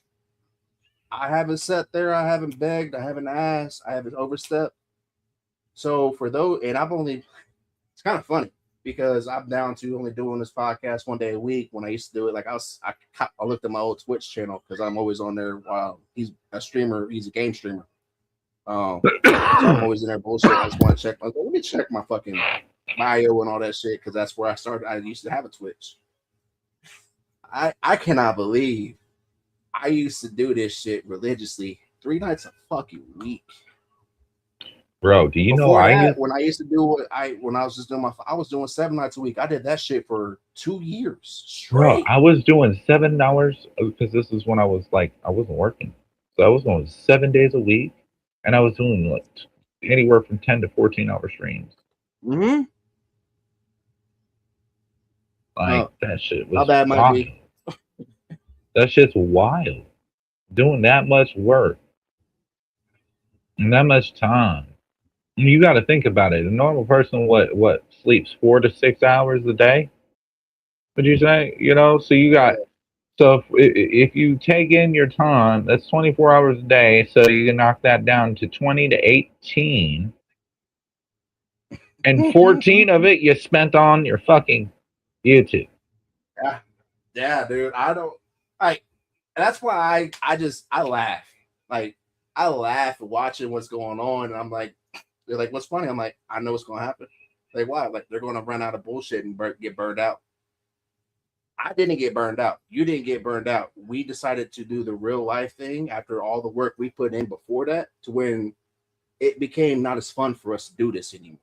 I haven't sat there, I haven't begged, I haven't asked, I haven't overstepped. So for those, and it's kind of funny because I'm down to only doing this podcast 1 day a week. When I used to do it, like I looked at my old Twitch channel because I'm always on there while he's a streamer, he's a game streamer. So I'm always in there bullshit. I just want to check. Let me check my fucking bio and all that shit because that's where I started. I used to have a Twitch. I cannot believe I used to do this shit religiously 3 nights a fucking week. Bro, do you Before know that, when I used to do when I was just doing I was doing 7 nights a week. I did that shit for 2 years straight. Bro, I was doing 7 hours because this is when I was like I wasn't working, so I was doing 7 days a week, and I was doing like anywhere from 10 to 14-hour streams. Mm-hmm. Like that shit was how bad might wild. be. That shit's wild. Doing that much work and that much time. You got to think about it. A normal person, what sleeps 4 to 6 hours a day? Would you say? You know, so you got. So if you take in your time, that's 24 hours a day. So you can knock that down to 20 to 18, and 14 of it you spent on your fucking YouTube. Yeah, dude. I don't like. That's why I laugh. Like I laugh watching what's going on, and I'm like, they're like, "What's funny?" I'm like, "I know what's gonna happen." Like why? Like they're going to run out of bullshit and get burned out. I didn't get burned out. You didn't get burned out. We decided to do the real life thing after all the work we put in before that, to when it became not as fun for us to do this anymore.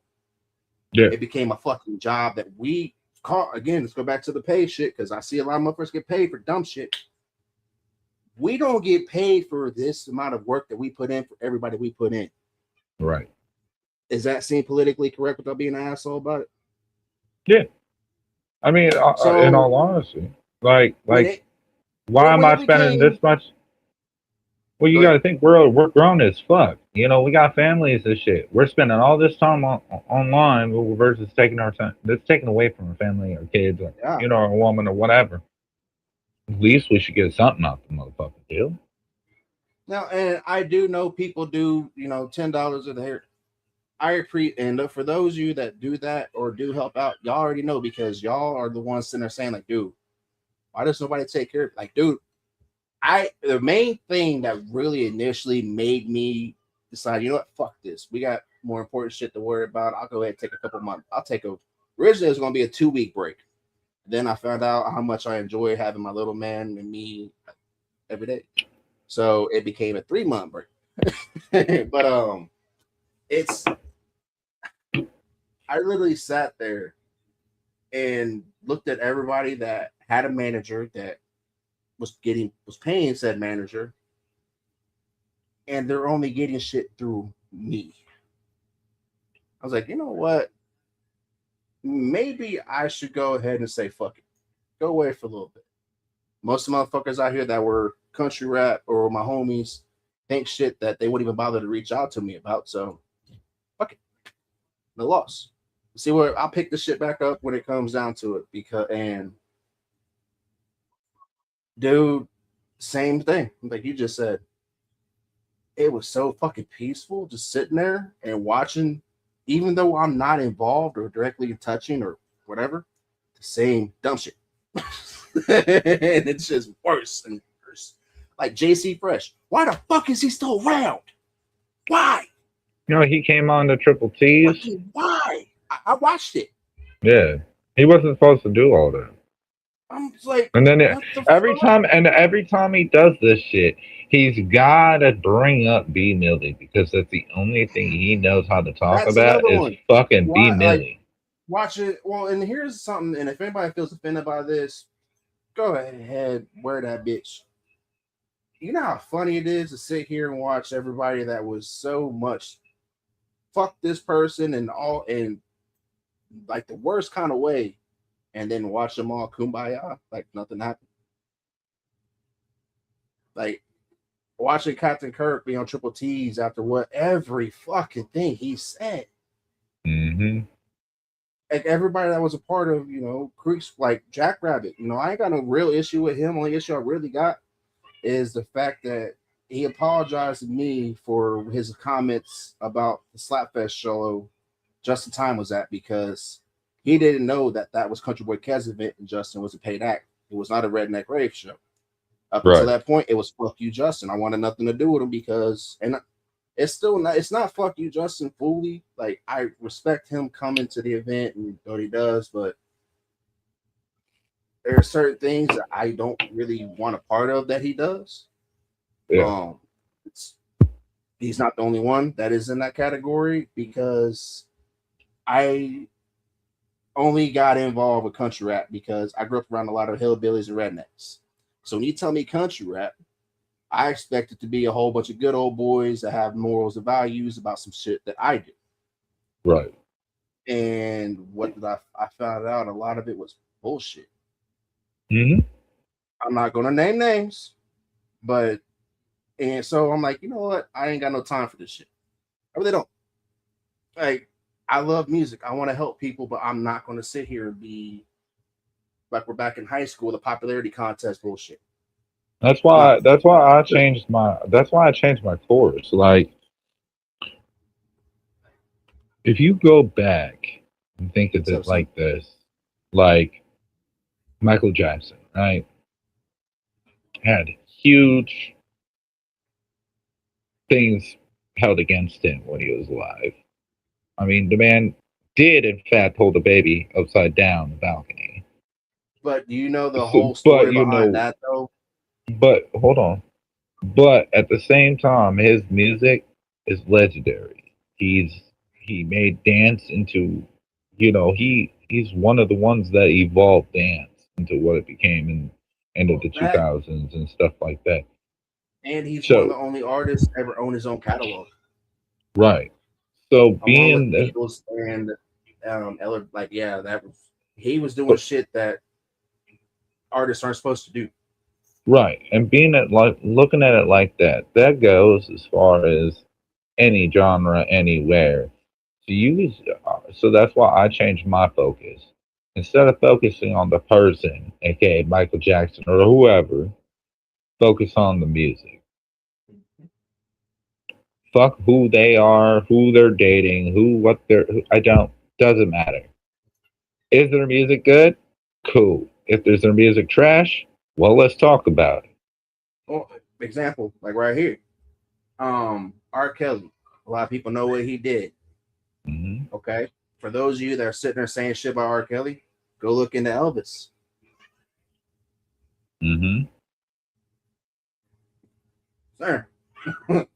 Yeah. It became a fucking job that we caught. Again, let's go back to the pay shit, because I see a lot of motherfuckers get paid for dumb shit. We don't get paid for this amount of work that we put in for everybody we put in. Right. Is that seem politically correct without being an asshole about it? Yeah. I mean, So, in all honesty, why am I spending this much? Well, you got to think we're grown as fuck. You know, we got families and shit. We're spending all this time online versus taking our time. That's taken away from our family, our kids, or, you know, a woman or whatever. At least we should get something out the motherfucking deal. Now, and I do know people do, you know, $10 of the hair. I appreciate, and for those of you that do that or do help out, y'all already know, because y'all are the ones sitting there saying, like, dude, why does nobody take care of it? Like, dude, the main thing that really initially made me decide, you know what, fuck this. We got more important shit to worry about. I'll go ahead and take a couple months. Originally it was going to be a 2-week break. Then I found out how much I enjoy having my little man and me every day. So it became a 3-month break. But I literally sat there and looked at everybody that had a manager that was paying said manager, and they're only getting shit through me. I was like, you know what? Maybe I should go ahead and say fuck it. Go away for a little bit. Most of the motherfuckers out here that were country rap or my homies think shit that they wouldn't even bother to reach out to me about. So fuck it. No loss. See where I'll pick the shit back up when it comes down to it. Dude, same thing. Like you just said, it was so fucking peaceful just sitting there and watching, even though I'm not involved or directly touching or whatever, the same dumb shit. And it's just worse and worse. Like JC Fresh. Why the fuck is he still around? Why? You know, he came on the Triple T's. Why? I watched it. Yeah. He wasn't supposed to do all that. I'm like, and then every time he does this shit, he's gotta bring up B Millie, because that's the only thing he knows how to talk about is fucking B Millie. Watch it. Well, and here's something, and if anybody feels offended by this, go ahead, wear that bitch. You know how funny it is to sit here and watch everybody that was so much fuck this person and all, and like the worst kind of way, and then watch them all kumbaya like nothing happened. Like watching Captain Kirk be on Triple T's after what every fucking thing he said. Mm-hmm. Like everybody that was a part of, you know, Creeks, like Jackrabbit, you know, I ain't got no real issue with him. Only issue I really got is the fact that he apologized to me for his comments about the Slapfest show Justin Time was at, because he didn't know that was Country Boy Kez event and Justin was a paid act. It was not a Redneck Rave show. Up until that point, it was fuck you, Justin. I wanted nothing to do with him because, and it's still not, it's not fuck you, Justin, fully. Like, I respect him coming to the event and what he does, but there are certain things that I don't really want a part of that he does. Yeah. He's not the only one that is in that category, because I only got involved with country rap because I grew up around a lot of hillbillies and rednecks. So when you tell me country rap, I expect it to be a whole bunch of good old boys that have morals and values about some shit that I do. Right. And what did I found out? A lot of it was bullshit. Mm-hmm. I'm not going to name names, but, and so I'm like, you know what? I ain't got no time for this shit. I really don't. Like, I love music. I want to help people, but I'm not going to sit here and be like we're back in high school, the popularity contest bullshit. That's why I changed my course. Like, if you go back and think of it like this, like Michael Jackson, right? Had huge things held against him when he was alive. I mean, the man did in fact hold a baby upside down the balcony. But do you know the So, whole but story you behind know, that though? but hold on. But at the same time, his music is legendary. He made dance into, he's one of the ones that evolved dance into what it became into the That 2000s and stuff like that. and he's one of the So only artists ever own his own catalog, right. So along with being the Beatles and like yeah, that was he was doing but shit that artists aren't supposed to do. right, and being at like looking at it like that, that goes as far as any genre anywhere to use. So that's why I changed my focus. Instead of focusing on the person, aka Michael Jackson or whoever, focus on the music. Fuck who they are, who they're dating, I don't, doesn't matter. Is their music good? Cool. If there's their music trash, well, let's talk about it. Well, example, like right here, R. Kelly. A lot of people know what he did. Mm-hmm. Okay, for those of you that are sitting there saying shit about R. Kelly, go look into Elvis. Mm-hmm. Sir. R.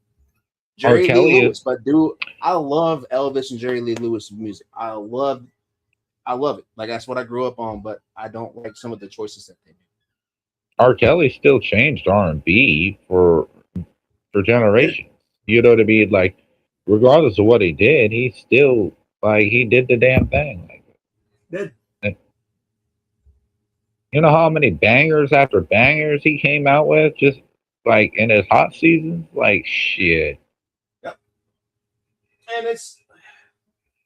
Jerry Lee Kelly Lewis, is but dude, I love Elvis and Jerry Lee Lewis music. I love it. Like that's what I grew up on, but I don't like some of the choices that they made. R. Kelly still changed R&B for Yeah. generations. You know what I mean? Like, regardless of what he did, he still he did the damn thing. Like, Did. and you know how many bangers after bangers he came out with just like in his hot seasons? Like shit. Yep. And that's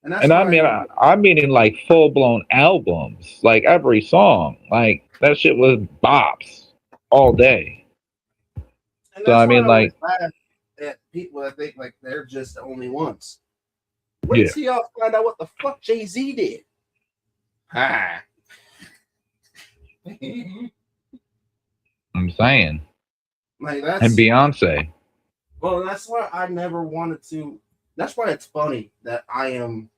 And I mean, I mean in like full blown albums, like every song, like that shit was bops all day. and So that's I why mean, I like, always laugh at people that think like they're just the only ones. Wait yeah, till y'all find out what the fuck Jay-Z did. Ah. I'm saying, Like and Beyonce. well, that's why I never wanted to. That's why it's funny that I am,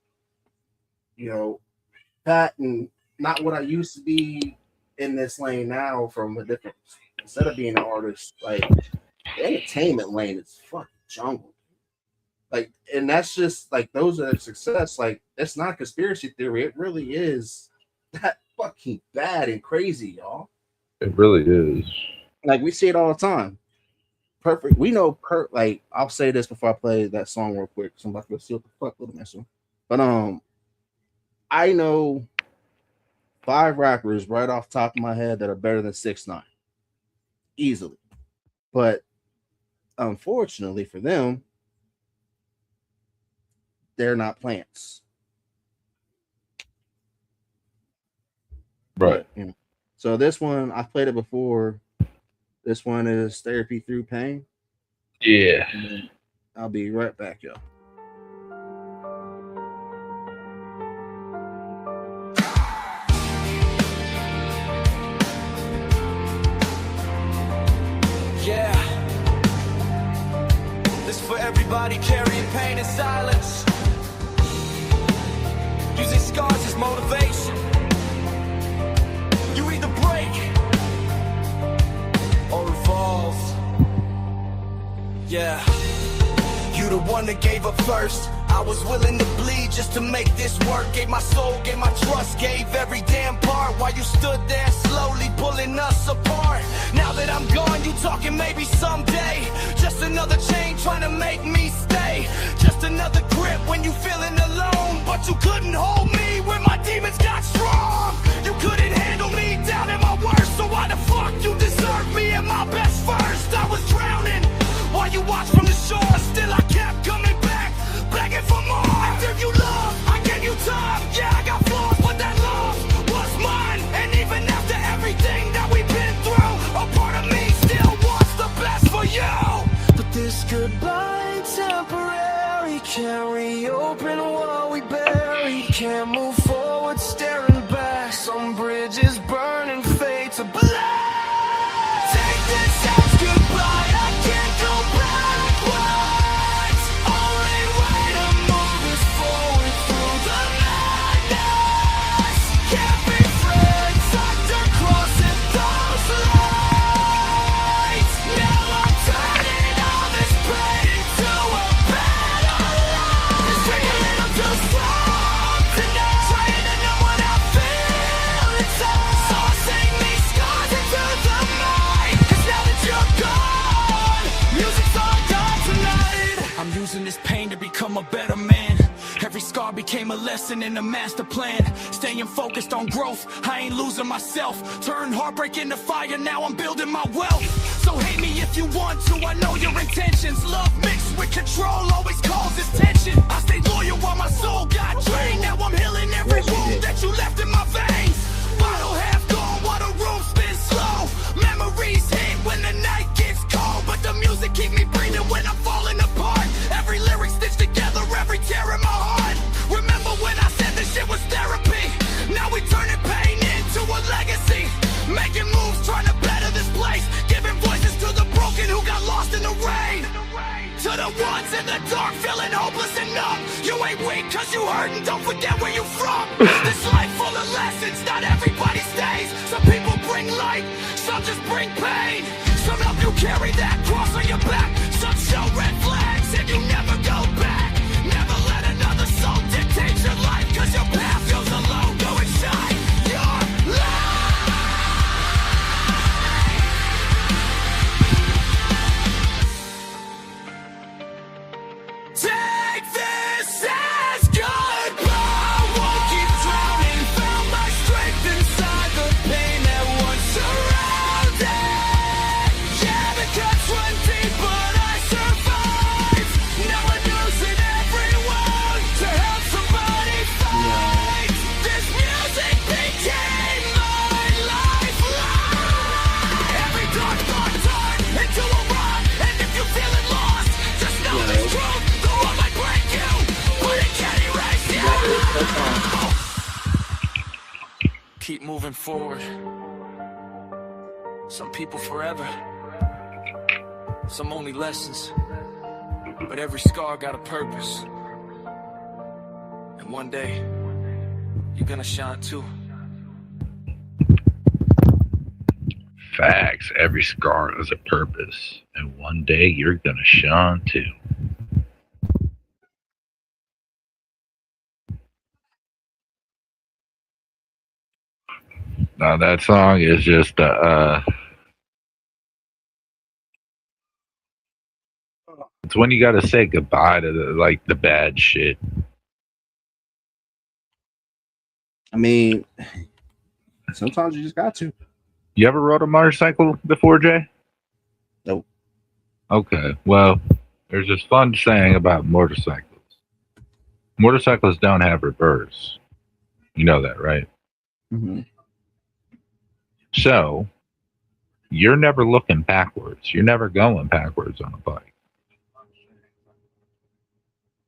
fat and not what I used to be in this lane now from a different. Instead of being an artist, like the entertainment lane is fucking jungle. Like, and that's just like those are the success. Like, it's not conspiracy theory. It really is that fucking bad and crazy, y'all. It really is. Like we see it all the time. Perfect. We know like I'll say this before I play that song real quick. So I'm about to go see what the fuck little mess. But I know 5 rappers right off the top of my head that are better than 6ix9ine. Easily. But unfortunately for them, they're not plants. Right. But, so this one, I've played it before. This one is Therapy Through Pain. Yeah. I'll be right back, y'all. Yeah. This for everybody carrying pain in silence. Using scars as motivation. You either break or evolve. Yeah. You the one that gave up first. I was willing to bleed just to make this work. Gave my soul, gave my trust, gave every damn part. While you stood there slowly pulling us apart. Now that I'm gone, you talking maybe someday. Just another chain trying to make me stay. Just another grip when you feeling alone. But you couldn't hold me when my demons got strong. You couldn't handle me down at my worst. So why the fuck you deserve me at my best first? I was drowning while you watched from the shore. Still I kept coming back, begging for more. I gave you love, I gave you time. Yeah, I got flaws, but that love was mine. And even after everything that we've been through, a part of me still wants the best for you. But this goodbye ain't temporary. Can't reopen what we buried. Can't move forward staring back. Some bridges burn and fade to black. Take this as goodbye, I can't go backwards. Only way to move is forward through the night. a lesson in the master plan. Staying focused on growth, I ain't losing myself. Turn heartbreak into fire, now I'm building my wealth. So hate me if you want to, I know your intentions. Love mixed with control always causes tension. I stay loyal while my soul got drained. Now I'm healing every wound that you left in my veins. Bottle half gone while the room spins slow. Memories hit when the night gets cold, but the music keep me breathing when I'm falling apart. Every lyric stitched together, every tear in my heart. Remember when I said this shit was therapy? Now we turning pain into a legacy. Making moves, trying to better this place. Giving voices to the broken who got lost in the rain. To the ones in the dark, feeling hopeless and numb. You ain't weak cause you hurt and don't forget where you from. This life full of lessons, not everybody stays. Some people bring light, some just bring pain. Some help you carry that cross on your back. Some show red flags and you never go back. Never let another soul dictate your life, cause your path goes alone. Go and shine your light. Take this as goodbye. Won't keep drowning. Found my strength inside the pain that once surrounded. Yeah, the cuts run deep, but I survived. Now I'm using every wound to help somebody fight. This music became my lifeline. Every dark thought turned into a run, and if you're feeling lost, just know this truth. Keep moving forward. Some people forever, some only lessons, but every scar got a purpose. And one day, you're gonna shine too. Facts. Every scar has a purpose, and one day you're gonna shine too. Now that song is just it's when you gotta say goodbye to the bad shit. I mean, sometimes you just got to. You ever rode a motorcycle before, Jay? Nope. Okay, well, there's this fun saying about motorcycles. Motorcycles don't have reverse. You know that, right? Mm-hmm. So, you're never looking backwards. You're never going backwards on a bike.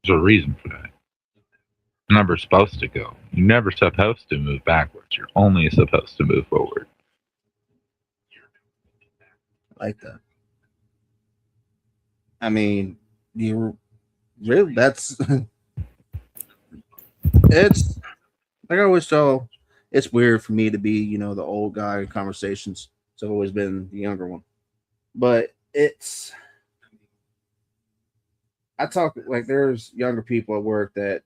There's a reason for that. You're never supposed to go. You're never supposed to move backwards. You're only supposed to move forward. I like that. I mean, you really, that's it's like I always tell. It's weird for me to be, the old guy in conversations. So I've always been the younger one. But I talk like there's younger people at work that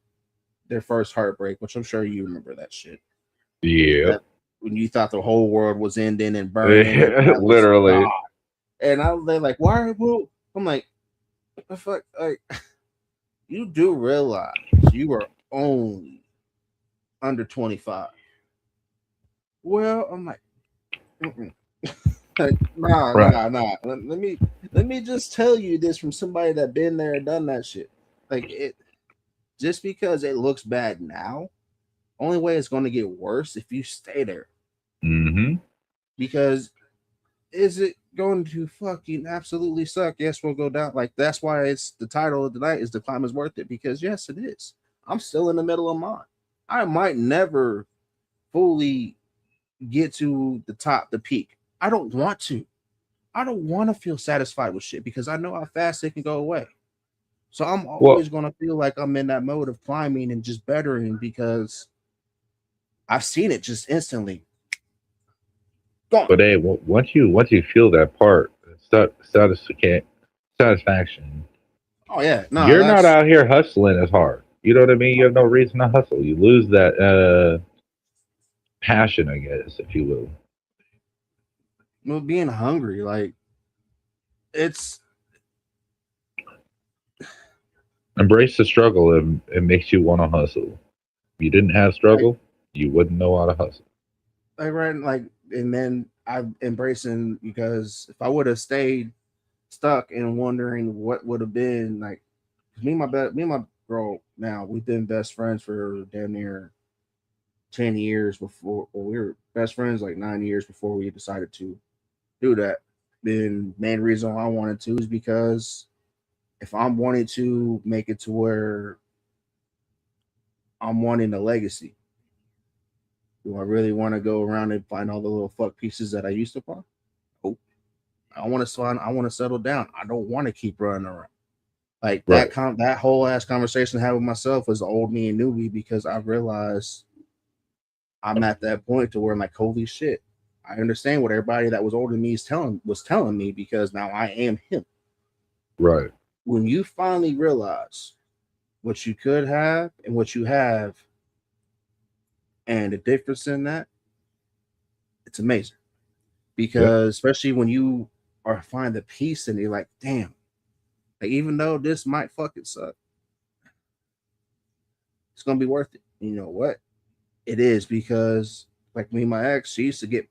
their first heartbreak, which I'm sure you remember that shit. Yeah. When you thought the whole world was ending and burning. And literally. And they're like, why? Well, I'm like, what the fuck? Like, you do realize you are only under 25. Well, I'm like, like nah. Let me just tell you this from somebody that been there and done that shit. Like it, just because it looks bad now, only way it's going to get worse if you stay there. Mm-hmm. Because is it going to fucking absolutely suck? Yes, we'll go down. Like that's why it's the title of the night is "The Climb Is Worth It." Because yes, it is. I'm still in the middle of mine. I might never fully get to the peak. I don't want to. I don't want to feel satisfied with shit because I know how fast it can go away. So I'm always going to feel like I'm in that mode of climbing and just bettering because I've seen it just instantly. Gone. But hey, once you feel that part, satisfaction. Oh yeah, no, you're not out here hustling as hard. You know what I mean? You have no reason to hustle. You lose that passion, I guess, if you will. Well, being hungry, like it's embrace the struggle. It makes you want to hustle. If you didn't have struggle, you wouldn't know how to hustle. And then I'm embracing, because if I would have stayed stuck and wondering what would have been like, me and my girl now, we've been best friends for damn near 10 years before, or we were best friends like 9 years before we decided to do that. The main reason I wanted to is because if I'm wanting to make it to where I'm wanting a legacy, do I really want to go around and find all the little fuck pieces that I used to find? Oh, I want to settle down. I don't want to keep running around. Like Right. that whole ass conversation I had with myself was old me and new me, because I realized I'm at that point to where I'm like, holy shit, I understand what everybody that was older than me was telling me, because now I am him. Right. When you finally realize what you could have and what you have, and the difference in that, it's amazing. Because especially when you are find the peace and you're like, damn, like, even though this might fucking suck, it's gonna be worth it. You know what? It is, because like me and my ex, she used to get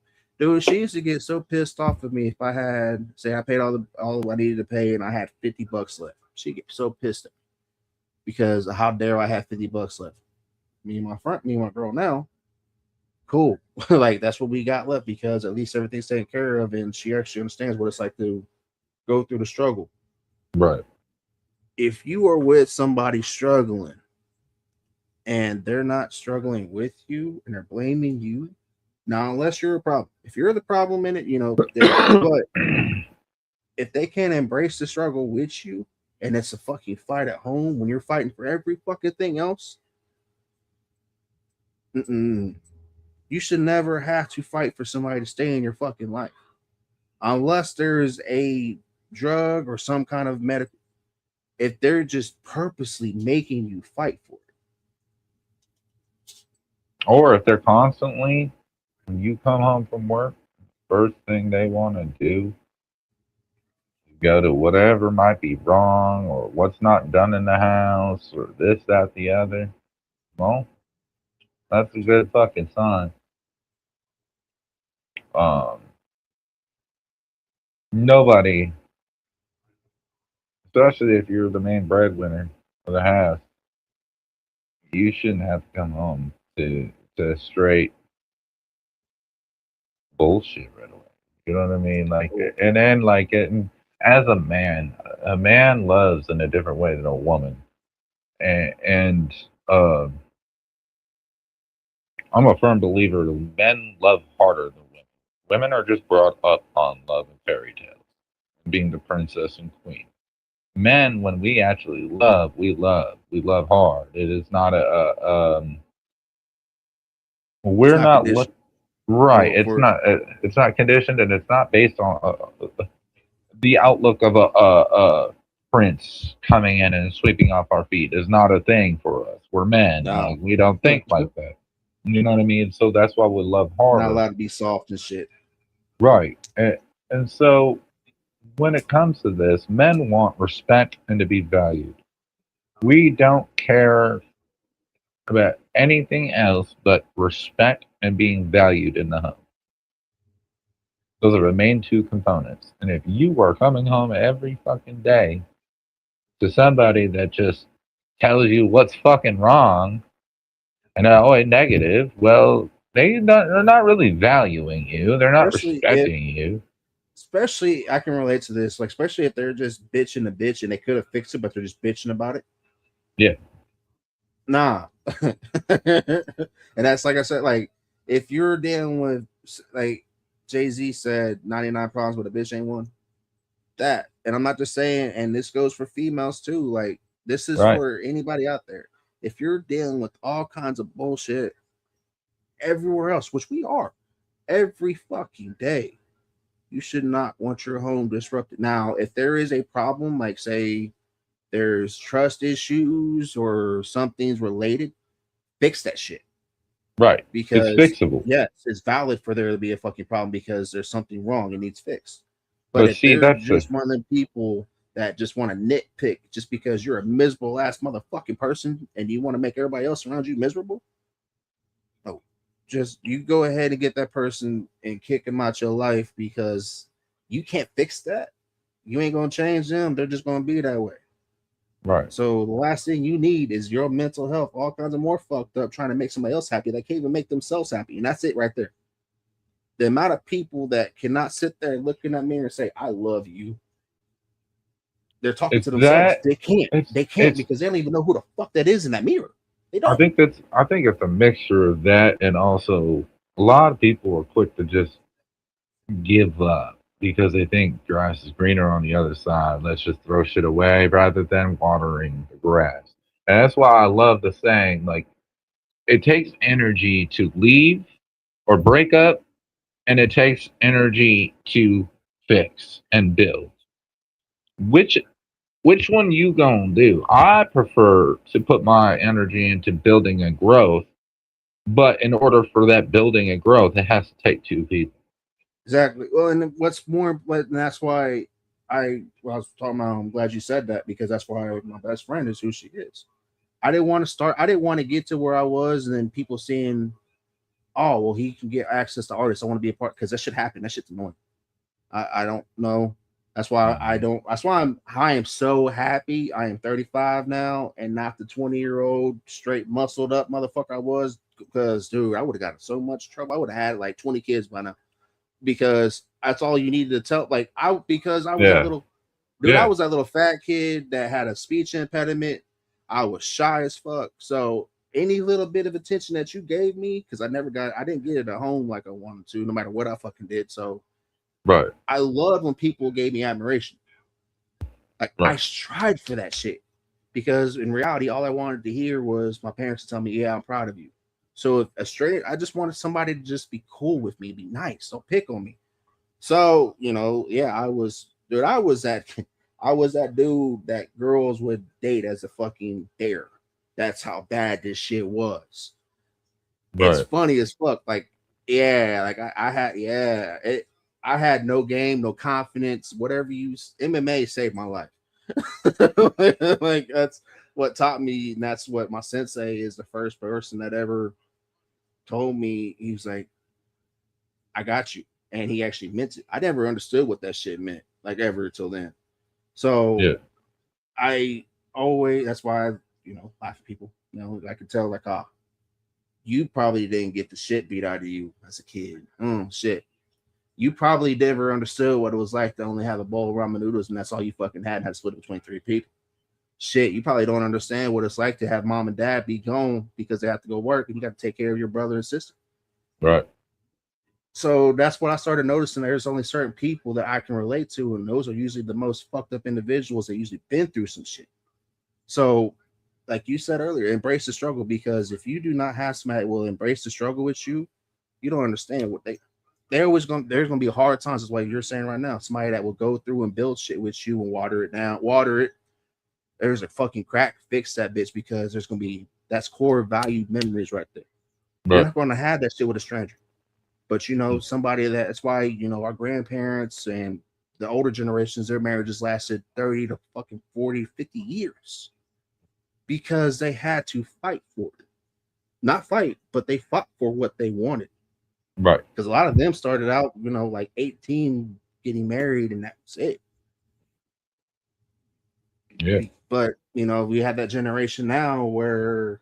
so pissed off at me if I had, say, I paid all I needed to pay and I had $50 left. She'd get so pissed at me because how dare I have $50 left. Me and my girl now, cool. Like, that's what we got left, because at least everything's taken care of, and she actually understands what it's like to go through the struggle. Right. If you are with somebody struggling and they're not struggling with you and they're blaming you, now, unless you're a problem, if you're the problem in it, but if they can't embrace the struggle with you, and it's a fucking fight at home when you're fighting for every fucking thing else, you should never have to fight for somebody to stay in your fucking life, unless there's a drug or some kind of medical. If they're just purposely making you fight for it, Or if they're constantly, when you come home from work, first thing they want to do is go to whatever might be wrong or what's not done in the house or this, that, the other. Well, that's a good fucking sign. Um, Nobody, especially if you're the main breadwinner of the house, you shouldn't have to come home to straight bullshit right away. You know what I mean? Like, and then like as a man loves in a different way than a woman, and I'm a firm believer that men love harder than women. Women are just brought up on love and fairy tales, being the princess and queen. Men, when we actually love, we love hard. It is not we're it's not not conditioned. right. It's not conditioned, and it's not based on the outlook of a prince coming in and sweeping off our feet is not a thing for us. We're men. No, Like, we don't think like that. You know what I mean? So that's why we love harder. not allowed to be soft and shit. Right. And so when it comes to this, men want respect and to be valued. We don't care about anything else but respect and being valued in the home. Those are the main two components. And if you are coming home every fucking day to somebody that just tells you what's fucking wrong and always negative, well, they're not really valuing you. They're not respecting you. Especially, I can relate to this. Like, especially if they're just bitching a bitch and they could have fixed it, but they're just bitching about it. Yeah. Nah. And that's, like I said, like, if you're dealing with, like Jay-Z said, 99 problems, but a bitch ain't one. That. And I'm not just saying, and this goes for females too. Like, this is for anybody out there. If you're dealing with all kinds of bullshit everywhere else, which we are every fucking day, you should not want your home disrupted. Now, if there is a problem, like say there's trust issues or something's related, fix that shit. Right. Because it's fixable. Yes, it's valid for there to be a fucking problem because there's something wrong. It needs fixed. But if they're just one of them people that just want to nitpick just because you're a miserable ass motherfucking person and you want to make everybody else around you miserable, just you go ahead and get that person and kick them out your life because you can't fix that. You ain't gonna change them. They're just gonna be that way. Right. So the last thing you need is your mental health, all kinds of more fucked up, trying to make somebody else happy. They can't even make themselves happy, and that's it right there. The amount of people that cannot sit there and look in that mirror and say, "I love you." They're talking It's to themselves. that They can't. They can't it's because they don't even know who the fuck that is in that mirror. They I don't. think it's a mixture of that, and also a lot of people are quick to just give up because they think grass is greener on the other side. Let's just throw shit away rather than watering the grass. And that's why I love the saying, like, it takes energy to leave or break up, and it takes energy to fix and build. Which which one you gonna do? I prefer to put my energy into building and growth, but in order for that building and growth, it has to take two people. Exactly. Well, and what's more, and that's why I was talking about. I'm glad you said that because that's why my best friend is who she is. I didn't want to start. I didn't want to get to where I was, and then people seeing, oh, well, he can get access to artists. I want to be a part because that should happen. That shit's annoying. I don't know. That's why I Mhm. don't. That's why I am so happy. I am 35 now, and not the 20-year-old straight muscled up motherfucker I was. Because dude, I would have gotten so much trouble. I would have had like 20 kids by now because that's all you needed to tell. Like because I was that Yeah, little dude, I yeah, was that little fat kid that had a speech impediment. I was shy as fuck. So any little bit of attention that you gave me, because I didn't get it at home like I wanted to, no matter what I fucking did. So right, I loved when people gave me admiration. Like I right, tried for that shit because in reality, all I wanted to hear was my parents to tell me, "Yeah, I'm proud of you." So if a straight, I just wanted somebody to just be cool with me, be nice, don't pick on me. So, yeah, dude, I was that dude that girls would date as a fucking dare. That's how bad this shit was. It's right. funny as fuck. Like, yeah, like I had no game, no confidence, whatever MMA saved my life. Like, that's what taught me, and that's what my sensei is the first person that ever told me. He was like, I got you. And he actually meant it. I never understood what that shit meant, like ever until then. So Yeah, I always, that's why laugh at people. I could tell, like, you probably didn't get the shit beat out of you as a kid. Shit. You probably never understood what it was like to only have a bowl of ramen noodles and that's all you fucking had and had to split it between three people. Shit, you probably don't understand what it's like to have mom and dad be gone because they have to go work and you got to take care of your brother and sister. right, So that's what I started noticing. There's only certain people that I can relate to, and those are usually the most fucked up individuals that usually been through some shit. So, like you said earlier, embrace the struggle because if you do not have somebody that will embrace the struggle with you, you don't understand what they're always going. There's going to be hard times, is what you're saying right now. Somebody that will go through and build shit with you and water it down, water it. There's a fucking crack, fix that bitch because there's going to be that's core valued memories right there. You're right. not going to have that shit with a stranger. But somebody that's why our grandparents and the older generations, their marriages lasted 30 to fucking 40, 50 years because they had to fight for it. Not fight, but they fought for what they wanted. Right. Because a lot of them started out, like 18, getting married, and that's it. Yeah. But we have that generation now where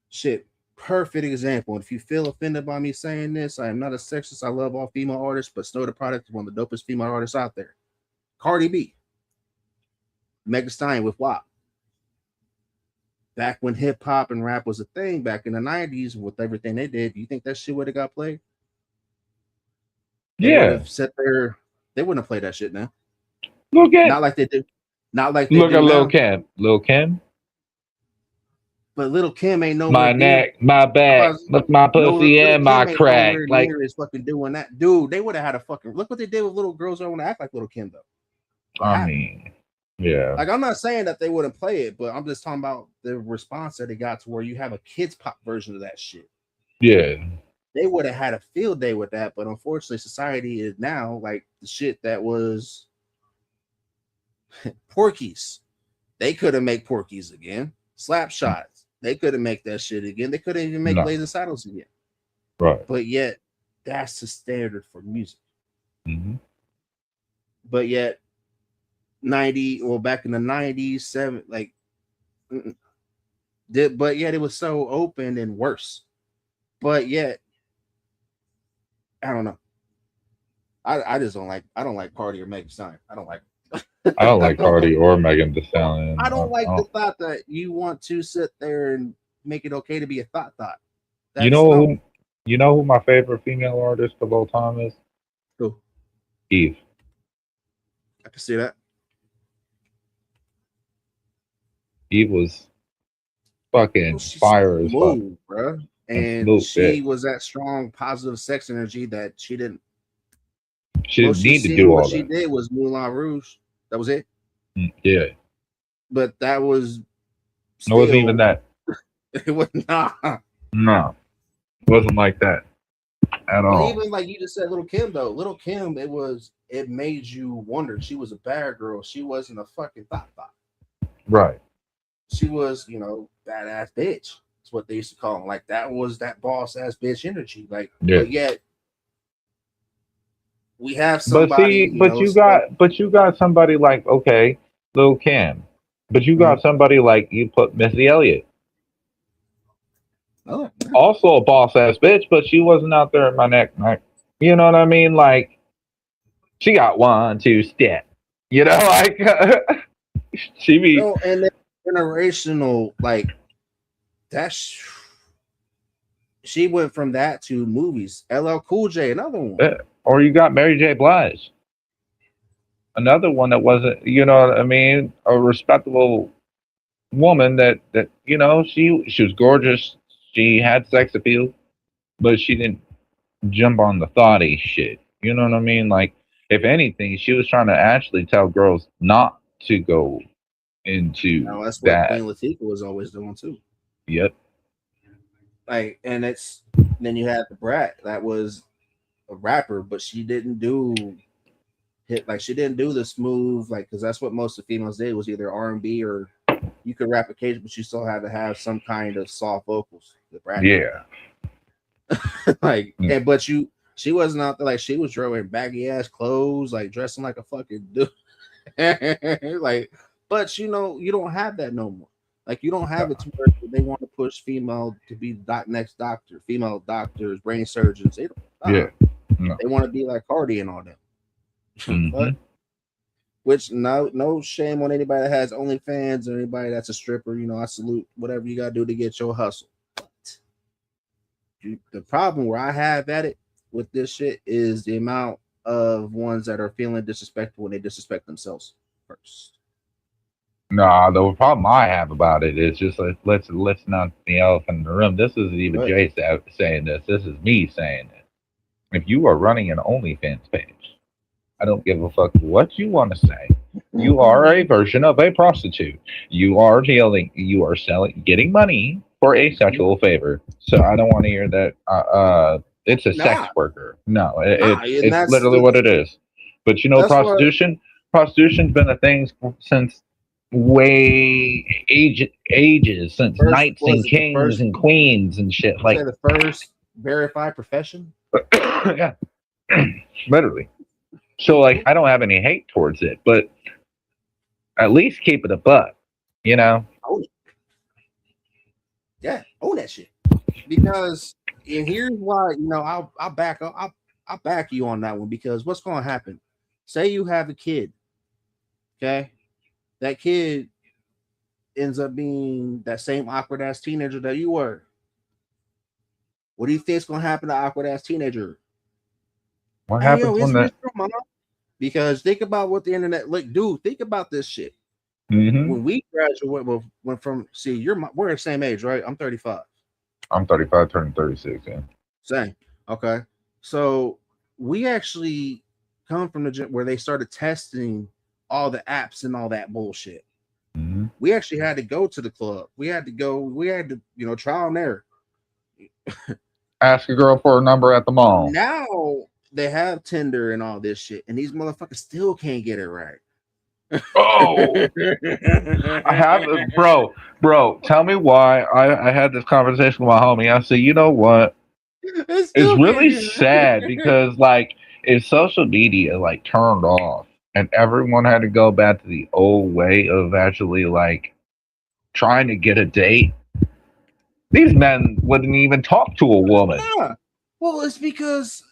shit. Perfect example. And if you feel offended by me saying this, I am not a sexist. I love all female artists, but Snow the Product is one of the dopest female artists out there. Cardi B, Megan Stein with WAP. Back when hip hop and rap was a thing back in the 90s with everything they did, do you think that shit would have got played? They would Yeah. have sat there, they wouldn't have played that shit now. Look at Not like they do. Not like they look do at Lil now. Kim. Lil Kim. But Little Kim ain't nowhere My near. neck, my back, with my No, pussy Little and my Kim ain't crack. nowhere Like, near as fucking doing that. Dude, they would have had a fucking look what they did with little girls that want to act like Little Kim though. What I happened? mean, yeah, Like I'm not saying that they wouldn't play it, but I'm just talking about the response that it got to where you have a kids pop version of that shit. yeah, They would have had a field day with that, but unfortunately, society is now like the shit that was Porkies. They couldn't make Porkies again. Slap shots. They couldn't make that shit again. They couldn't even make no, Blazing Saddles again. Right. But yet, that's the standard for music. Mm-hmm. But yet, back in the 90s, like, but yet it was so open and worse. But yet, I don't know. I just I don't like Cardi or Megan Thee Stallion. I don't like. I don't I like don't Cardi like. or Megan Thee Stallion. I don't like I the don't- thought that you want to sit there and make it okay to be a thought. You That's know no. who? You know who my favorite female artist of all time is? Cool. Eve. I can see that. Eve was fucking She's fire as fuck smooth, bro. and And smooth she shit. was that strong, positive sex energy that she didn't. She didn't Most you need to see do what all she that. did was Moulin Rouge. That was it. Yeah, But that was it wasn't even still. that. It was not. No, it wasn't like that at all. Even like you just said, Little Kim though. Little Kim, it made you wonder. She was a bad girl. She wasn't a fucking thought. Right. She was, badass bitch. That's what they used to call them. Like that was that boss ass bitch energy. Like, Yeah. but yet we have But somebody, see, but you got somebody like, okay, Lil Kim, but you got somebody like, you put Missy Elliott, Oh, also a boss ass bitch, but she wasn't out there in my neck. You know what I mean? Like, she got 1, 2 step. You know, like she be. no, and then generational, like that's. She went from that to movies. LL Cool J, another one. Or you got Mary J. Blige, another one that wasn't, you know what I mean, a respectable woman that she was gorgeous. She had sex appeal, but she didn't jump on the thoughty shit. You know what I mean? Like, if anything, she was trying to actually tell girls not to go into Now that's what that. Queen Latifah was always doing too. Yep. Like, and then you had the Brat that was a rapper, but she didn't do she didn't do the smooth, like, because that's what most of the females did was either R&B or you could rap occasionally, but you still had to have some kind of soft vocals. The Brat, Yeah. like, but she wasn't out there like she was wearing baggy ass clothes, like dressing like a fucking dude, like. But you don't have that no more. Like you don't have it to where they want to push female to be next doctor, female doctors, brain surgeons. They don't. Yeah. No. They want to be like Cardi and all that. Mm-hmm. But, which no shame on anybody that has OnlyFans or anybody that's a stripper. I salute whatever you gotta do to get your hustle. But the problem where I have at it with this shit is the amount of ones that are feeling disrespectful when they disrespect themselves first. No, the problem I have about it is just like, let's not the elephant in the room. This isn't even Jay saying this. This is me saying it. If you are running an OnlyFans page, I don't give a fuck what you want to say. You are a version of a prostitute. You are dealing. You are getting money for a sexual favor. So I don't want to hear that. It's a sex worker. No, it's literally what it is. But prostitution's been a thing since ages, since knights and kings and queens and shit. Like the first verified profession. Yeah, literally. So like, I don't have any hate towards it, but at least keep it a buck, Own it. Yeah, own that shit. Because and here's why, I'll back up. I'll back you on that one because what's going to happen? Say you have a kid, okay? That kid ends up being that same awkward ass teenager that you were. What do you think is going to happen to awkward ass teenager? What happens when that? Because think about what the internet dude. Think about this shit. Mm-hmm. When we graduated, went from we're the same age, right? I'm 35. I'm 35, turning 36. Yeah. Same. Okay. So we actually come from the where they started testing all the apps and all that bullshit. Mm-hmm. We actually had to go to the club. We had to trial and error. Ask a girl for a number at the mall. Now they have Tinder and all this shit, and these motherfuckers still can't get it right. Oh, I have, bro. Tell me why. I had this conversation with my homie. I said, you know what? It's really sad because like if social media like turned off and everyone had to go back to the old way of actually like trying to get a date, these men wouldn't even talk to a woman. Yeah. Well, it's because,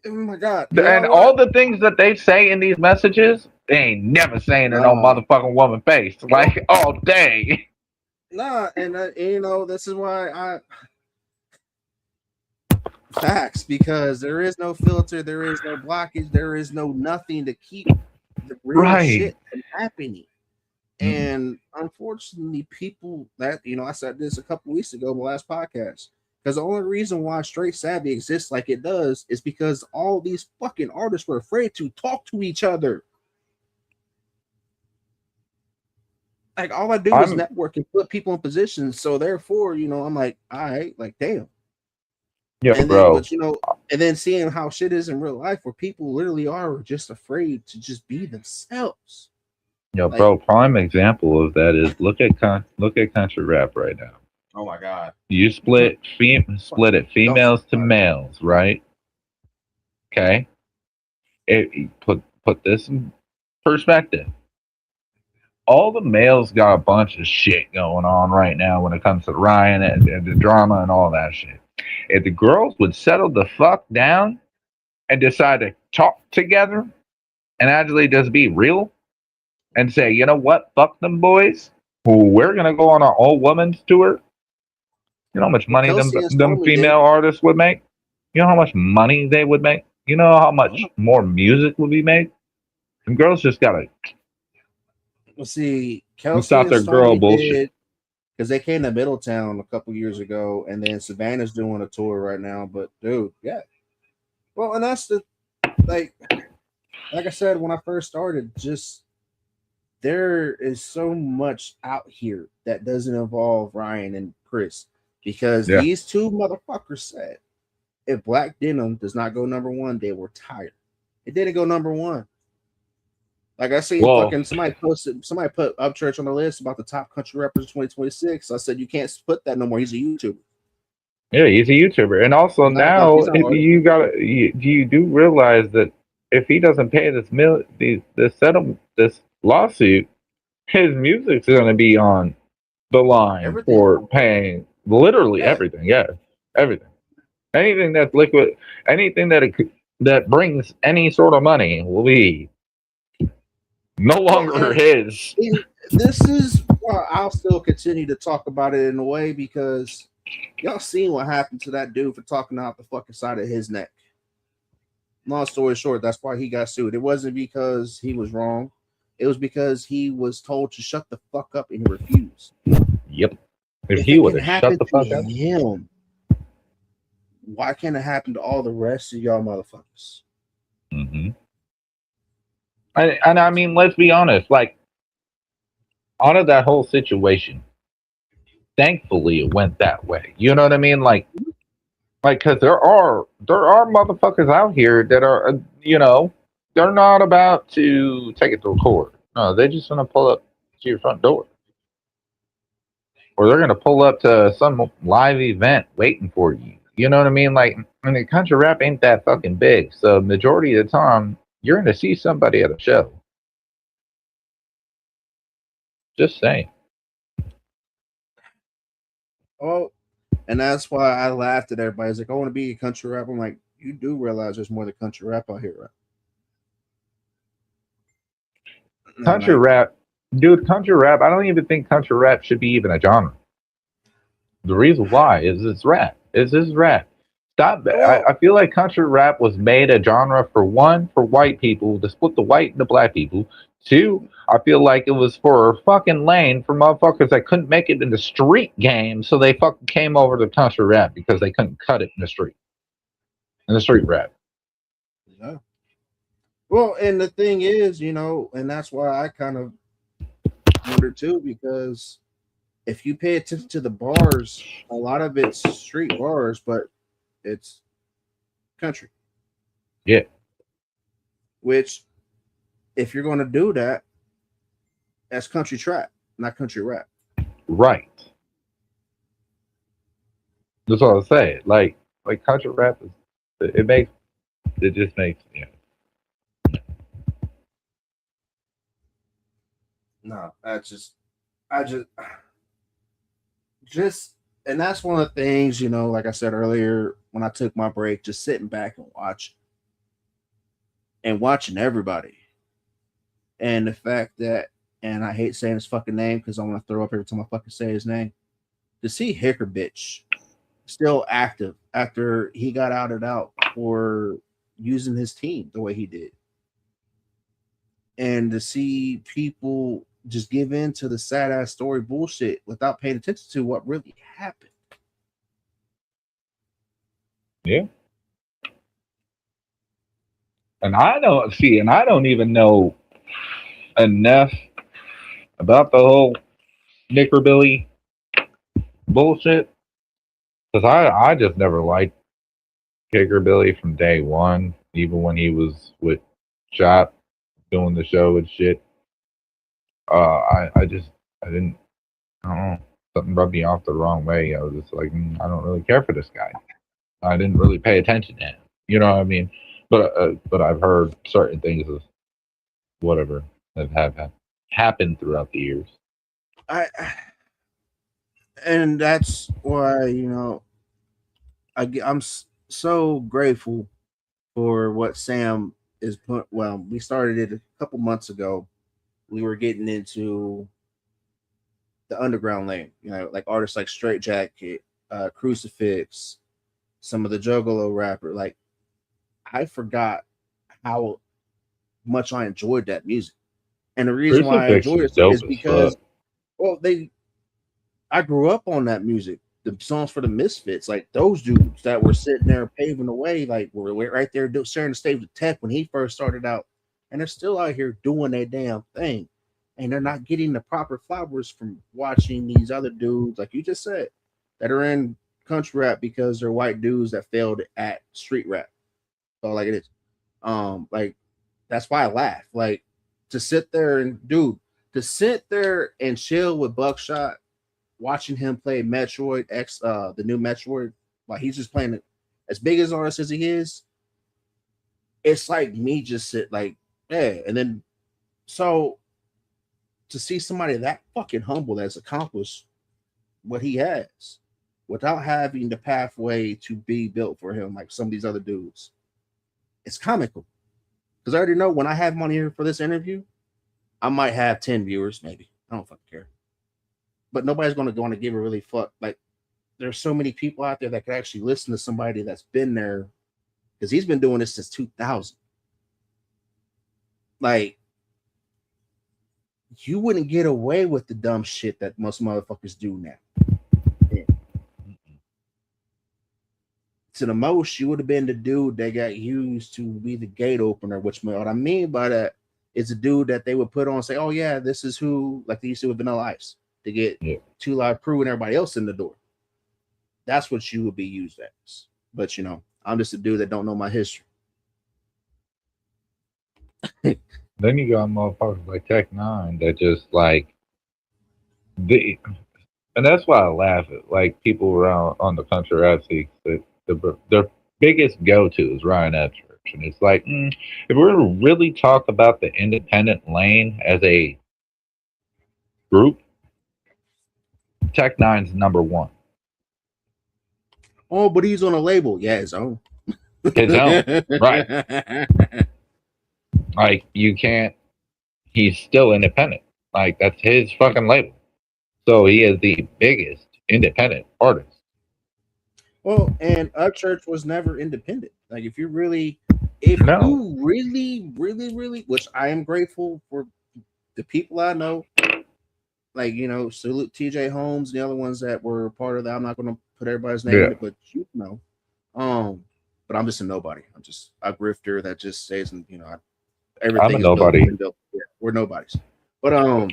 oh my God. And all the things that they say in these messages, they ain't never saying in no motherfucking woman face. Like all day. Nah, and this is why facts, because there is no filter, there is no blockage, there is no nothing to keep the real shit from happening. And unfortunately, people that I said this a couple weeks ago in the last podcast, because the only reason why Straight Savvy exists like it does is because all these fucking artists were afraid to talk to each other. Like all I do is network and put people in positions. So therefore, I'm like, all right, like damn. Yeah, and bro. Then, but and then seeing how shit is in real life, where people literally are just afraid to just be themselves. Yo, like, bro, prime example of that is look at country rap right now. Oh my God! You split it females to males, right? Okay. Put this in perspective. All the males got a bunch of shit going on right now when it comes to Ryan and the drama and all that shit. If the girls would settle the fuck down and decide to talk together and actually just be real and say, you know what, fuck them boys, we're gonna go on our all women's tour. You know how much money them female artists would make? You know how much money they would make? You know how much more music would be made? Them girls just gotta see Kelsey stop their girl bullshit. Because they came to Middletown a couple years ago, and then Savannah's doing a tour right now. But dude, yeah. Well, and that's the like I said when I first started, just there is so much out here that doesn't involve Ryan and Chris, because these two motherfuckers said if Black Denim does not go number one, they were tired. It didn't go number one. Like I see, fucking somebody put Upchurch on the list about the top country rappers of 2026. I said you can't put that no more. He's a YouTuber. Yeah, he's a YouTuber, and also now you do realize that if he doesn't pay this lawsuit, his music's going to be on the line for paying literally everything. Yeah, everything, anything that's liquid, anything that brings any sort of money will be no longer his. This is why I'll still continue to talk about it in a way, because y'all seen what happened to that dude for talking out the fucking side of his neck. Long story short, that's why he got sued. It wasn't because he was wrong. It was because he was told to shut the fuck up and he refused. Yep. If he would have shut the fuck up, him, why can't it happen to all the rest of y'all motherfuckers? Mm-hmm. And I mean, let's be honest, like, out of that whole situation, thankfully it went that way. You know what I mean? Like, because there are motherfuckers out here that are, they're not about to take it to court. No, they just want to pull up to your front door. Or they're going to pull up to some live event waiting for you. You know what I mean? Like, I mean, country rap ain't that fucking big. So majority of the time, you're going to see somebody at a show. Just saying. Oh, and that's why I laughed at everybody. It's like, I want to be a country rapper. I'm like, you do realize there's more than country rap out here, right? Country rap, dude, country rap, I don't even think country rap should be even a genre. The reason why is it's rap. It's just rap. Stop. I feel like country rap was made a genre for white people to split the white and the black people. Two, I feel like it was for a fucking lane for motherfuckers that couldn't make it in the street game, so they fucking came over to country rap because they couldn't cut it in the street rap. Yeah. Well, and the thing is, and that's why I kind of wonder too, because if you pay attention to the bars, a lot of it's street bars, but it's country. Yeah. Which, if you're going to do that, that's country trap, not country rap. Right. That's what I say. Like, like country rap is it just makes No, I just, and that's one of the things, like I said earlier, when I took my break, just sitting back and watching everybody. And the fact that, and I hate saying his fucking name because I want to throw up every time I fucking say his name, to see Hicker Bitch still active after he got outed out for using his team the way he did. And to see people just give in to the sad ass story bullshit without paying attention to what really happened. yeah. And I don't even know enough about the whole Nickerbilly bullshit because I just never liked Nickerbilly from day one, even when he was with Chop doing the show and shit. I didn't, I don't know, something rubbed me off the wrong way. I was just like, I don't really care for this guy. I didn't really pay attention to him. You know what I mean? But I've heard certain things of whatever that have happened throughout the years. And that's why I'm so grateful for what Sam is put. Well, we started it a couple months ago. We were getting into the underground lane, like artists like Straight Jacket, Crucifix, some of the Juggalo rapper. Like, I forgot how much I enjoyed that music, and the reason why I Crucifix enjoyed is it dope is as because, fuck. well, I grew up on that music. The songs for the Misfits, like those dudes that were sitting there paving the way, like were right there sharing the stage with Tech when he first started out, and they're still out here doing their damn thing, and they're not getting the proper flowers from watching these other dudes, like you just said, that are in country rap because they're white dudes that failed at street rap. So like it is, like that's why I laugh. Like to sit there and to sit there and chill with Buckshot watching him play Metroid X, the new Metroid, like he's just playing it as big as artist as he is. It's like me just sit like, yeah, and then so to see somebody that fucking humble that's accomplished what he has without having the pathway to be built for him like some of these other dudes, it's comical. Because I already know when I have him on here for this interview, I might have 10 viewers, maybe. I don't fucking care. But nobody's going to give a really fuck. Like, there's so many people out there that could actually listen to somebody that's been there because he's been doing this since 2000. Like, you wouldn't get away with the dumb shit that most motherfuckers do now. Yeah. To the most, you would have been the dude that got used to be the gate opener, which what I mean by that is a dude that they would put on and say, oh, yeah, this is who, like they used to with Vanilla Ice, to get Two Live Crew and everybody else in the door. That's what you would be used as. But, I'm just a dude that don't know my history. Then you got motherfuckers like Tech Nine that just like and that's why I laugh at like people around on the country rap scene that their biggest go to is Ryan Upchurch, and it's like if we're to really talk about the independent lane as a group, Tech Nine's number one. Oh, but he's on a label. Yeah, his own. His own, right? Like you can't. He's still independent. Like that's his fucking label. So he is the biggest independent artist. Well, and Upchurch was never independent. Like if you really, really, which I am grateful for the people I know, like salute TJ Holmes and the other ones that were part of that. I'm not going to put everybody's name in it, but but I'm just a nobody. I'm just a grifter that just says, everything is nobody. Built. Yeah, we're nobodies. But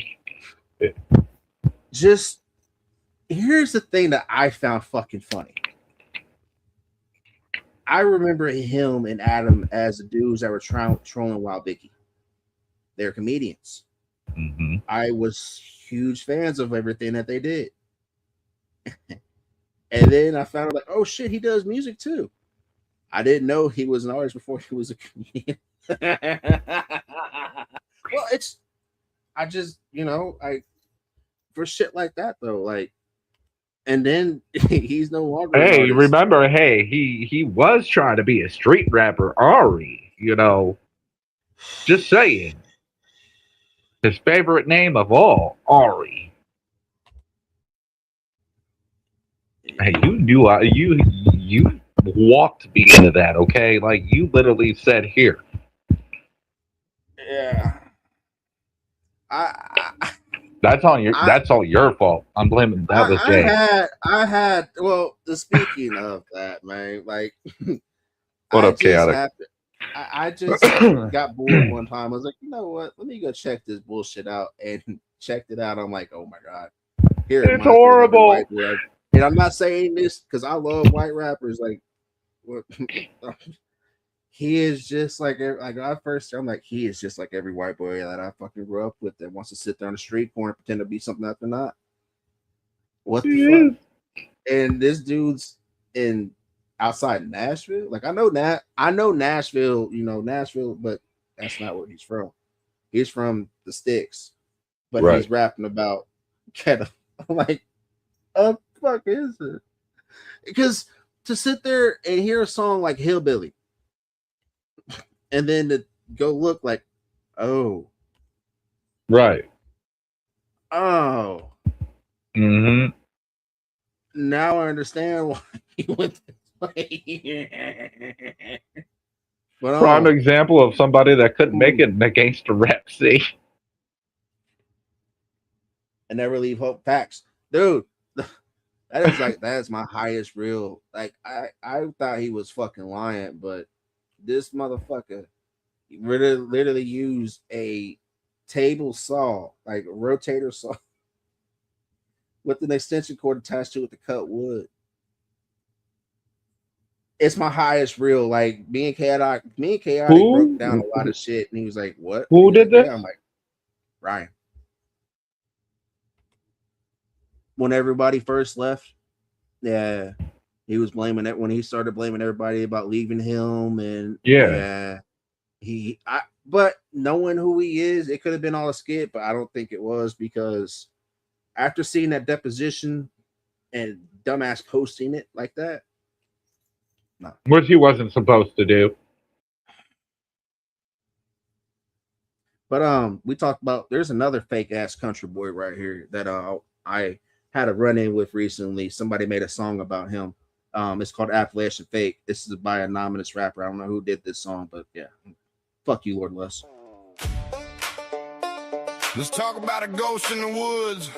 just here's the thing that I found fucking funny. I remember him and Adam as the dudes that were trolling Wild Vicky. They're comedians. I was huge fans of everything that they did. And then I found out like, oh shit, he does music too. I didn't know he was an artist before he was a comedian. Well, I just, for shit like that though, like, and then he's no longer. Hey, remember? Hey, he was trying to be a street rapper, Ari. Just saying. His favorite name of all, Ari. Hey, you knew you walked me into that, okay? Like you literally said here. Yeah. That's all your fault. I'm blaming that was Jay. Well, speaking of that, man, like what up, Chaotic? I just got bored one time. I was like, you know what? Let me go check this bullshit out, and checked it out. I'm like, oh my god, it's horrible. And I'm not saying this because I love white rappers. Like, what? He is just like I'm like, he is just like every white boy that I fucking grew up with that wants to sit there on the street corner and pretend to be something that they're not. What the fuck? And this dude's outside Nashville. Like I know Nashville, Nashville, but that's not where he's from. He's from the sticks, but He's rapping about kettle. I'm like, what the fuck is it? Because to sit there and hear a song like Hillbilly, and then to go look like, oh, right, oh, mm-hmm. Now I understand why he went this way. But, prime example of somebody that couldn't make it in the gangster rap scene. I never leave hope. Facts, dude. That is my highest real. Like I thought he was fucking lying, but this motherfucker literally used a table saw, like a rotator saw, with an extension cord attached to it to cut wood. It's my highest reel. Like me and Chaotic broke down a lot of shit, and he was like, "What? Who did this?" Yeah, I'm like, Ryan. When everybody first left, yeah, he was blaming it when he started blaming everybody about leaving him, and but knowing who he is, it could have been all a skit, but I don't think it was, because after seeing that deposition and dumbass posting it like that, no, which he wasn't supposed to do. But we talked about, there's another fake ass country boy right here that I had a run in with recently. Somebody made a song about him. It's called Appalachian Fake. This is by an anonymous rapper. I don't know who did this song, but yeah. Fuck you, Lord Les. Let's talk about a ghost in the woods.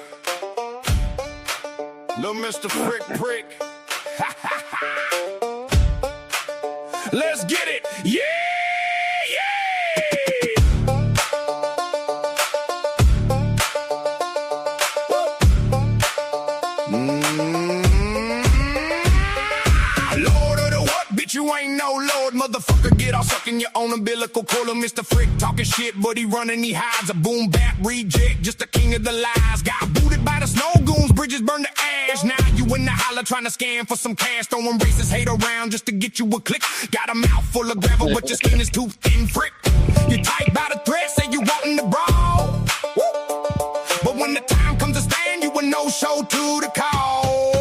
Little Mr. Frick Prick. Let's get it. Yeah, Lord of the what? Bitch, you ain't no Lord, motherfucker. Get all sucking your own umbilical cord. Mr. Frick talking shit, but he running, he hides. A boom bap reject, just the king of the lies. Got booted by the snow goons, bridges burned to ash. Now you in the holler trying to scam for some cash, throwing racist hate around just to get you a click. Got a mouth full of gravel, but your skin is too thin, Frick. You tight by the thread, say you wantin' to brawl. But when the time comes to stand, you a no-show to the call.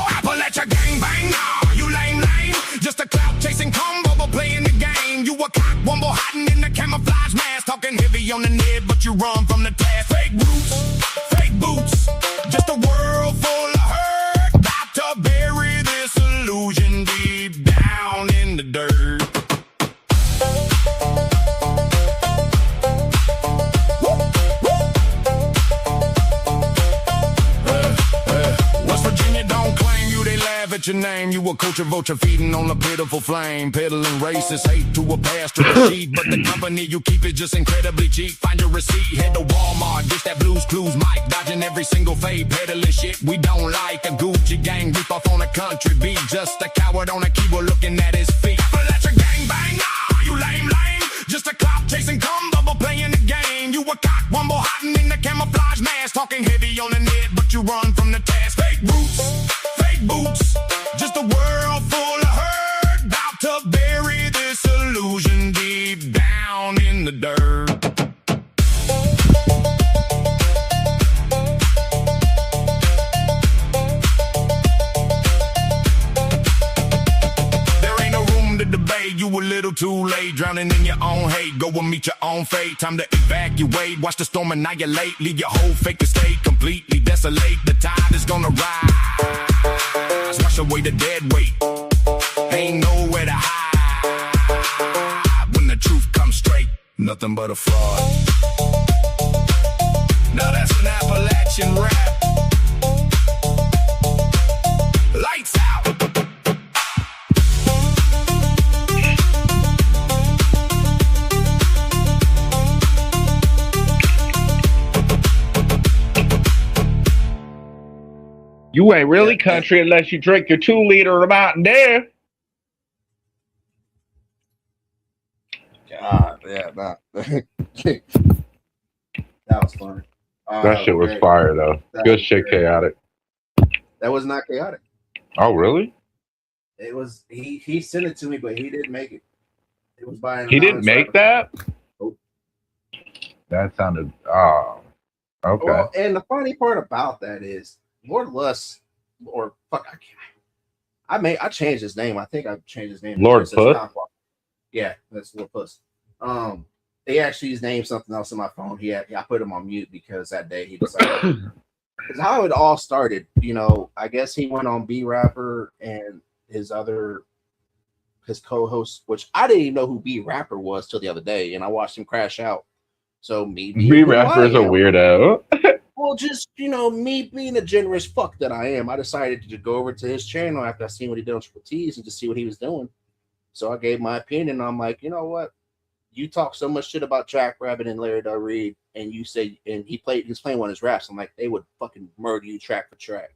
Appalachia gang bang, nah, you lame. Just a clout chasing combo, but playing the game. You a cock wumble hiding in the camouflage mask, talking heavy on the net, but you run from the task. Fake roots, fake boots, just a world full of hurt. About to bury this illusion deep down in the dirt. West Virginia don't claim you, they laugh at your name. You a culture vulture feeding on a pitiful flame, peddling racist hate to a pastoral sheep. But the company you keep is just incredibly cheap. Find your receipt, head to Walmart, dish that Blues Clues mic, dodging every single fade, peddling shit we don't like. A Gucci gang rip off on a country beat, just a coward on a keyboard looking at his feet. Appalachia gang bang, nah, you lame. Just a cop chasing combo, playing the game. You a cock wumble hiding in the camouflage mask, talking heavy on the net, but you run from the task. Fake roots, fake in the dirt. There ain't no room to debate. You a little too late, drowning in your own hate. Go and meet your own fate. Time to evacuate. Watch the storm annihilate. Leave your whole fake estate completely desolate. The tide is gonna rise. Wash away the dead weight. Ain't nowhere to hide when the truth comes straight. Nothing but a fraud. Now that's an Appalachian rap. Lights out. You ain't really country unless you drink your 2 liter of Mountain Dew. God, yeah, nah. That was funny. That shit was fire though. Good shit, chaotic. That was not chaotic. Oh really? It was he sent it to me, but he didn't make it. It was by He didn't make that? Nope. That sounded okay. Well, and the funny part about that is Lord Lust, or fuck, I changed his name. I think I changed his name. Lord Puss? Yeah, that's Lord Puss. They actually named something else on my phone. I put him on mute because that day he decided. Because how it all started, you know, I guess he went on B Rapper and his co-host, which I didn't even know who B Rapper was till the other day, and I watched him crash out. So me being B Rapper is a weirdo. Well, just, you know, me being a generous fuck that I am, I decided to go over to his channel after I seen what he did on Triple T's and just see what he was doing. So I gave my opinion. And I'm like, you know what? You talk so much shit about Jack Rabbit and Larry Del Reed, and you say, and he was playing one of his raps. I'm like, they would fucking murder you track for track.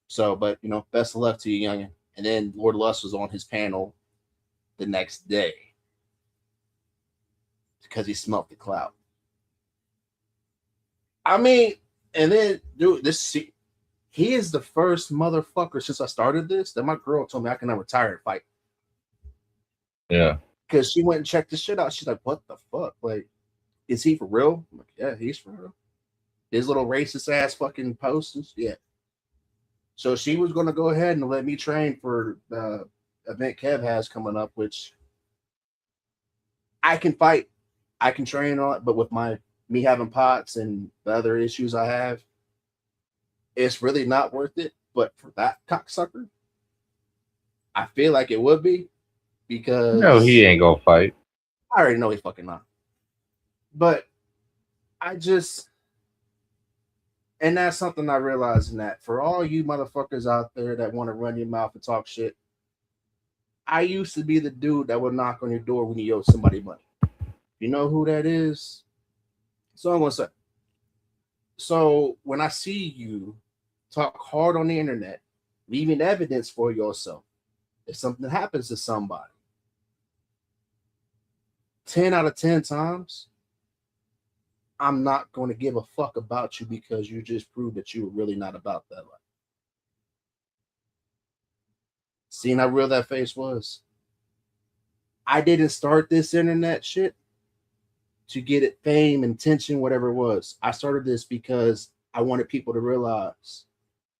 So, but, you know, best of luck to you, youngin'. And then Lord Lust was on his panel the next day because he smelt the clout. I mean, and then, dude, he is the first motherfucker since I started this that my girl told me I can never retire and fight. Yeah. Because she went and checked this shit out. She's like, what the fuck? Like, is he for real? I'm like, yeah, he's for real. His little racist ass fucking posts. Yeah. So she was going to go ahead and let me train for the event Kev has coming up, which I can fight. I can train on it, but with me having POTS and the other issues I have, it's really not worth it. But for that cocksucker, I feel like it would be, because no, he ain't gonna fight. I already know he's fucking not. But and that's something I realized, in that for all you motherfuckers out there that want to run your mouth and talk shit, I used to be the dude that would knock on your door when you owe somebody money. You know who that is? So I'm gonna say. So when I see you talk hard on the internet, leaving evidence for yourself, if something happens to somebody, 10 out of 10 times, I'm not going to give a fuck about you, because you just proved that you were really not about that life. Seeing how real that face was. I didn't start this internet shit to get it fame, attention, whatever it was. I started this because I wanted people to realize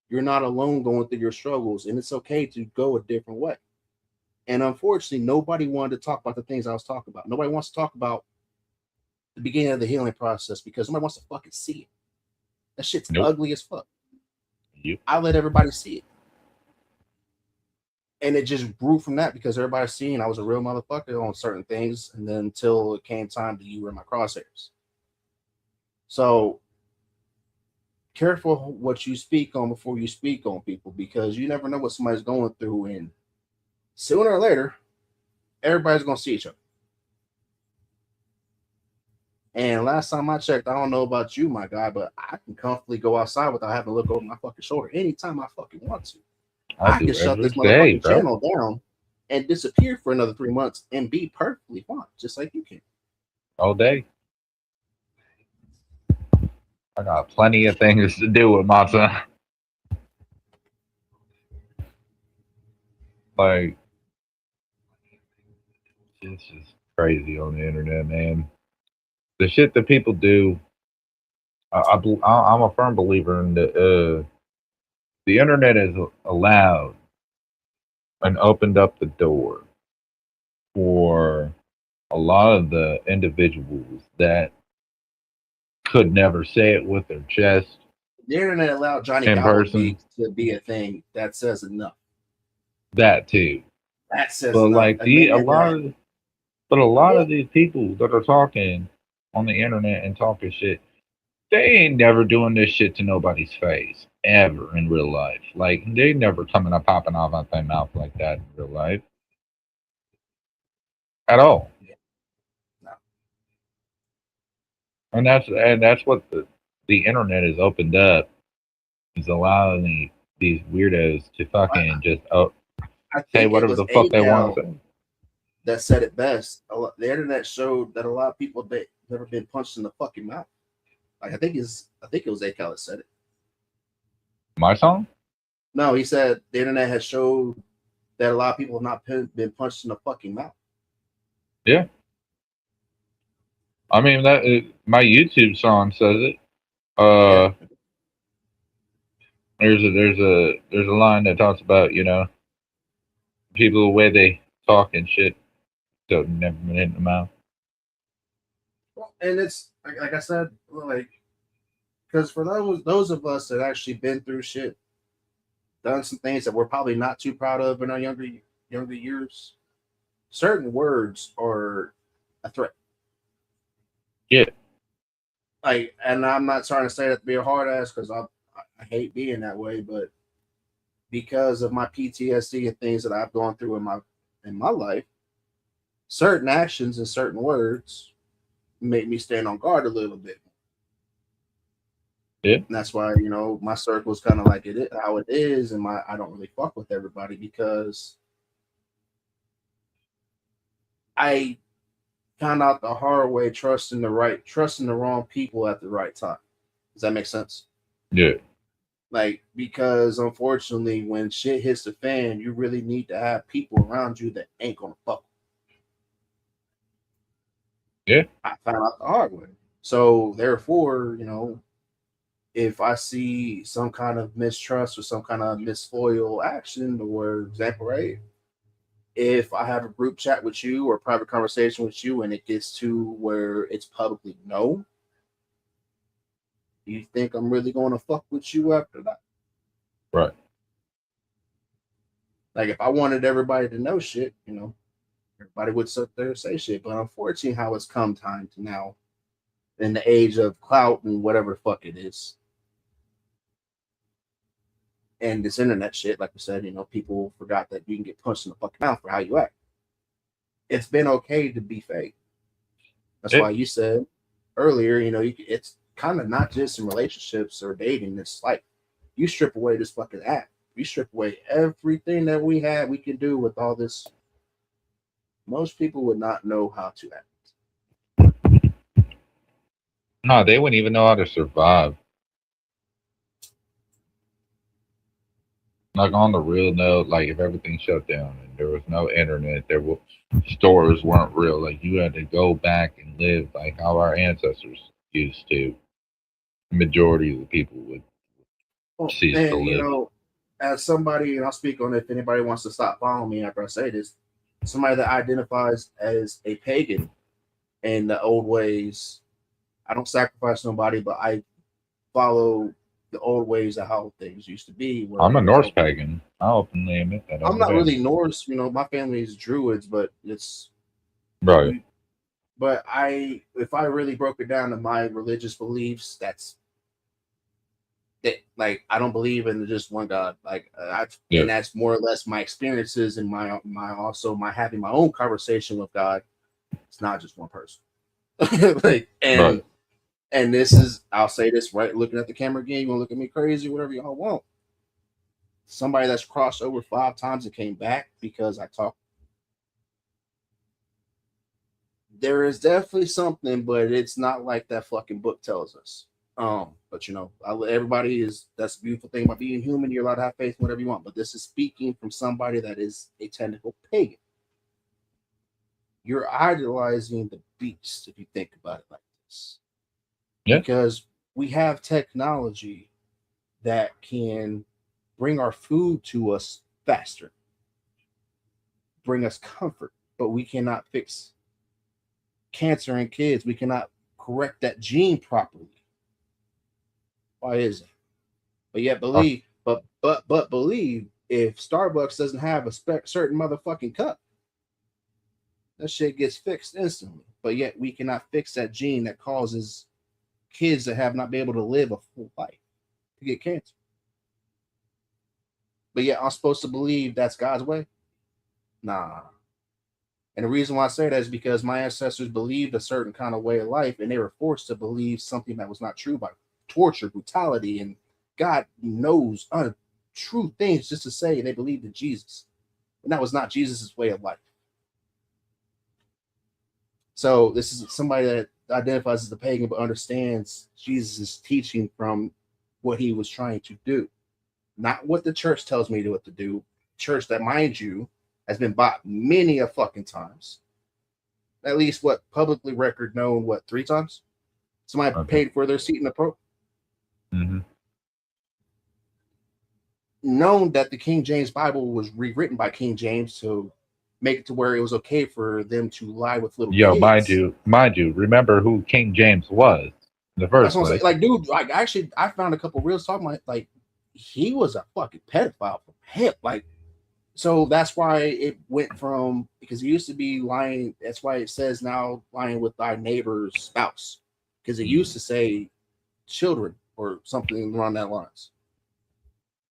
you're not alone going through your struggles, and it's okay to go a different way. And unfortunately, nobody wanted to talk about the things I was talking about. Nobody wants to talk about the beginning of the healing process, because nobody wants to fucking see it. That shit's ugly as fuck. Yep. I let everybody see it. And it just grew from that, because everybody's seeing I was a real motherfucker on certain things, and then until it came time to you were in my crosshairs. So careful what you speak on before you speak on people, because you never know what somebody's going through, and sooner or later, everybody's gonna see each other. And last time I checked, I don't know about you, my guy, but I can comfortably go outside without having to look over my fucking shoulder anytime I fucking want to. I can shut this motherfucking channel down and disappear for another 3 months and be perfectly fine, just like you can. All day. I got plenty of things to do with my son. Like, it's just crazy on the internet, man. The shit that people do. I'm a firm believer in the internet has allowed and opened up the door for a lot of the individuals that could never say it with their chest. The internet allowed Johnny In person. Gobbledygook to be a thing. That says enough. That too. That says But enough. like a lot of these people that are talking on the internet and talking shit, they ain't never doing this shit to nobody's face ever in real life. Like they never coming up popping off out their mouth like that in real life at all. No. And that's what the internet has opened up, is allowing these weirdos to fucking just I say think it whatever was the fuck they want to say. that said it best. The internet showed that a lot of people that never been punched in the fucking mouth. Like I think it was Akal that said it. My song? No, he said the internet has showed that a lot of people have not been punched in the fucking mouth. Yeah. I mean my YouTube song says it. Yeah. There's a line that talks about, you know, people the way they talk and shit, so never been hit in the mouth. Well, and it's like I said, like, because for those of us that actually been through shit, done some things that we're probably not too proud of in our younger years, certain words are a threat. Yeah. Like, and I'm not trying to say that to be a hard ass because I hate being that way, but because of my PTSD and things that I've gone through in my life, certain actions and certain words make me stand on guard a little bit. Yeah. And that's why, you know, my circle is kind of like how it is, and I don't really fuck with everybody because I found out the hard way trusting the wrong people at the right time. Does that make sense? Yeah. Like, because unfortunately, when shit hits the fan, you really need to have people around you that ain't gonna fuck. Yeah. I found out the hard way. So therefore, you know, if I see some kind of mistrust or some kind of misloyal action, or example, right? If I have a group chat with you or private conversation with you and it gets to where it's publicly known, you think I'm really going to fuck with you after that? Right. Like if I wanted everybody to know shit, you know, everybody would sit there and say shit. But unfortunately, how it's come time to now, in the age of clout and whatever the fuck it is, and this internet shit, like I said, you know, people forgot that you can get punched in the fucking mouth for how you act. It's been okay to be fake. That's why you said earlier, you know, it's kind of not just in relationships or dating. It's like you strip away this fucking app. You strip away everything that we can do with all this. Most people would not know how to act. No, they wouldn't even know how to survive. Like on the real note, like if everything shut down and there was no internet, stores weren't real. Like you had to go back and live like how our ancestors used to. The majority of the people would cease to live. You know, as somebody, and I'll speak on it if anybody wants to stop following me after I say this, somebody that identifies as a pagan in the old ways. I don't sacrifice nobody, but I follow the old ways of how things used to be. I'm a Norse pagan. I'll openly admit that. I'm not really Norse, you know, my family is Druids, but it's right. But if I really broke it down to my religious beliefs, that's that. Like, I don't believe in just one God. Like, and that's more or less my experiences and my having my own conversation with God. It's not just one person. Like, and this is, I'll say this right, looking at the camera again, you want to look at me crazy, whatever y'all want. Somebody that's crossed over 5 times and came back because I talked. There is definitely something, but it's not like that fucking book tells us. But you know, that's the beautiful thing about being human. You're allowed to have faith in whatever you want. But this is speaking from somebody that is a technical pagan. you're idolizing the beast if you think about it like this. Yeah. Because we have technology that can bring our food to us faster, bring us comfort, but we cannot fix cancer in kids. We cannot correct that gene properly. Why is it? But yet believe, but believe if Starbucks doesn't have a certain motherfucking cup, that shit gets fixed instantly. But yet we cannot fix that gene that causes kids that have not been able to live a full life to get cancer. But yet I'm supposed to believe that's God's way? Nah. And the reason why I say that is because my ancestors believed a certain kind of way of life, and they were forced to believe something that was not true by torture, brutality, and God knows untrue things just to say they believed in Jesus. And that was not Jesus's way of life. So this is somebody that identifies as a pagan but understands Jesus' teaching from what he was trying to do. Not what the church tells me what to do. Church that, mind you, has been bought many a fucking times. At least what publicly record known, 3 times? Somebody paid for their seat in the pro. Mm-hmm. Known that the King James Bible was rewritten by King James to make it to where it was okay for them to lie with little kids. Mind you, remember who King James was in the first place. Like, dude, like actually I found a couple reels talking about like he was a fucking pedophile from hip. Like, so that's why it went from, because it used to be lying. That's why it says now lying with thy neighbor's spouse, because it used to say children or something around that lines.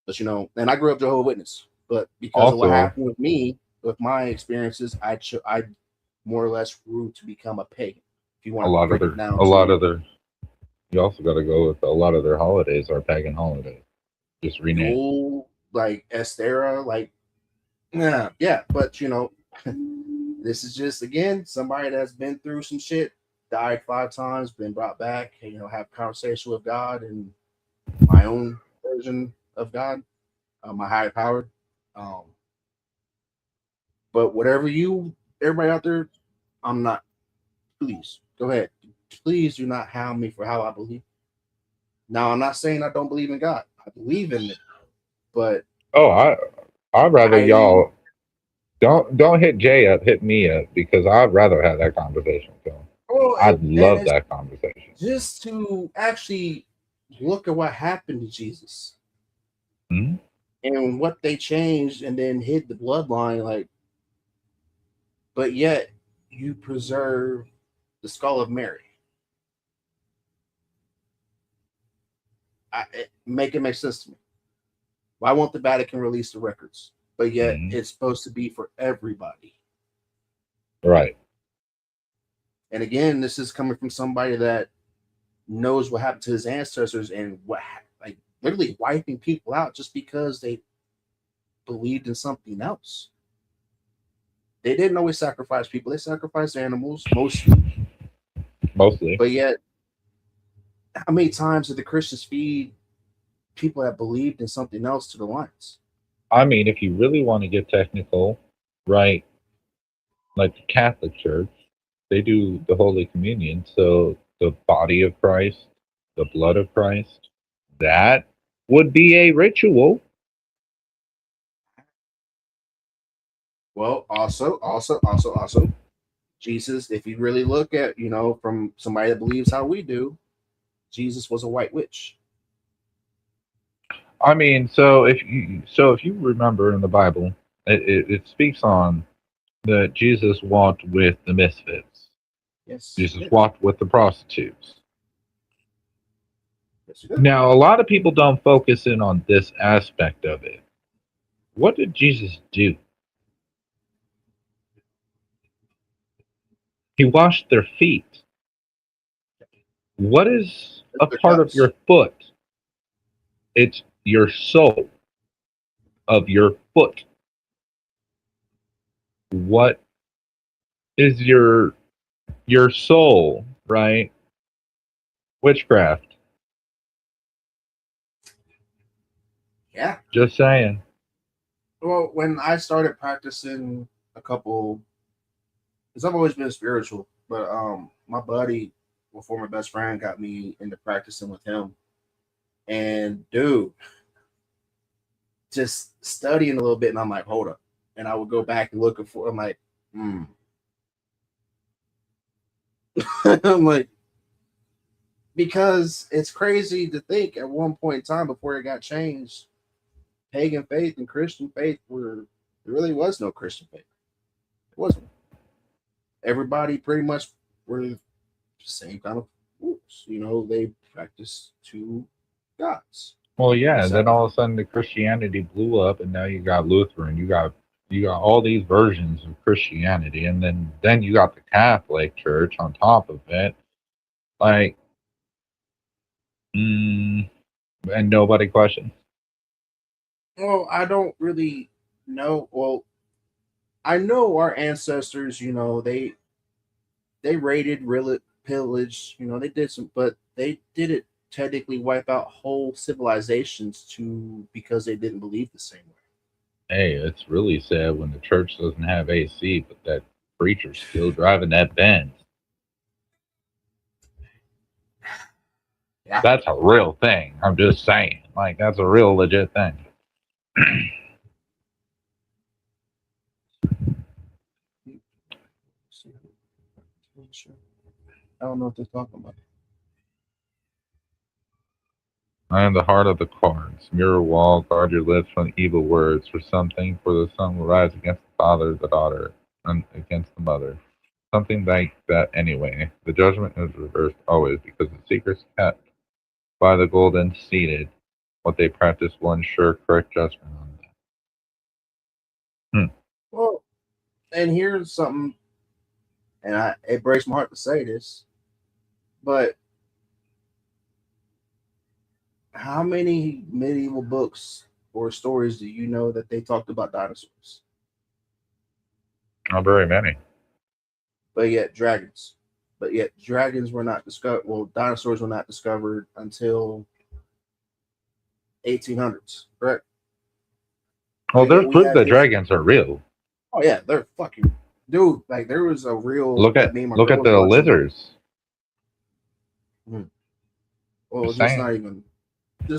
But and I grew up Jehovah's Witness, but because of what happened with me, with my experiences, I more or less grew to become a pagan. If you want to break it down, you also got to go with a lot of their holidays are pagan holidays. Just rename, like Estera, like yeah. But this is just again somebody that's been through some shit, died 5 times, been brought back, have conversation with God and my own version of God, my higher power. But whatever everybody out there, I'm not. Please go ahead. Please do not hound me for how I believe. Now, I'm not saying I don't believe in God. I believe in it, but I'd rather y'all don't hit Jay up, hit me up, because I'd rather have that conversation with him. I'd love that conversation. Just to actually look at what happened to Jesus and what they changed and then hid the bloodline, like, but yet you preserve the skull of Mary. Make it make sense to me. Why won't the Vatican release the records? But yet it's supposed to be for everybody. Right. And again, this is coming from somebody that knows what happened to his ancestors and what, like, literally wiping people out just because they believed in something else. They didn't always sacrifice people. They sacrificed animals, mostly. But yet, how many times did the Christians feed people that believed in something else to the lions? I mean, if you really want to get technical, right, like the Catholic Church, they do the Holy Communion. So the body of Christ, the blood of Christ, that would be a ritual. Well, also, Jesus, if you really look at, from somebody that believes how we do, Jesus was a white witch. I mean, so if you remember in the Bible, it speaks on that Jesus walked with the misfits. Yes. Jesus walked with the prostitutes. Now, a lot of people don't focus in on this aspect of it. What did Jesus do? He washed their feet. What is a part of your foot? It's your sole of your foot. What is your soul, right? Witchcraft. Yeah. Just saying. Well, when I started practicing because I've always been spiritual, but my buddy, my former best friend, got me into practicing with him, and dude, just studying a little bit, and I'm like, hold up, and I would go back and look for, I'm like, I'm like, because it's crazy to think at one point in time before it got changed, pagan faith and Christian faith were, there really was no Christian faith. It wasn't. Everybody pretty much were the same kind of rules. You know, they practiced two gods. Well, yeah. Then all of a sudden, the Christianity blew up, and now you got Lutheran. You got all these versions of Christianity, and then you got the Catholic Church on top of it. Like, and nobody questions. Well, I don't really know. Well, I know our ancestors, you know, they raided, really pillaged, you know, they did some, but they didn't technically wipe out whole civilizations because they didn't believe the same way. Hey, it's really sad when the church doesn't have AC, but that preacher's still driving that Benz. Yeah. That's a real thing. I'm just saying. Like, that's a real legit thing. I don't know what they're talking about. I am the heart of the cards. Mirror wall, guard your lips from evil words. For the son will rise against the father, the daughter, and against the mother. Something like that anyway. The judgment is reversed always, because the secrets kept by the golden seated, what they practice will ensure correct judgment on them. Well, and here's something, and it breaks my heart to say this, but how many medieval books or stories do you know that they talked about dinosaurs? Not very many. But yet dragons. But yet dragons were not discovered. Well, dinosaurs were not discovered until 1800s, correct? Well, there's proof that dragons are real. Oh yeah, they're fucking dude. Like there was a real look at the lizards. Well, just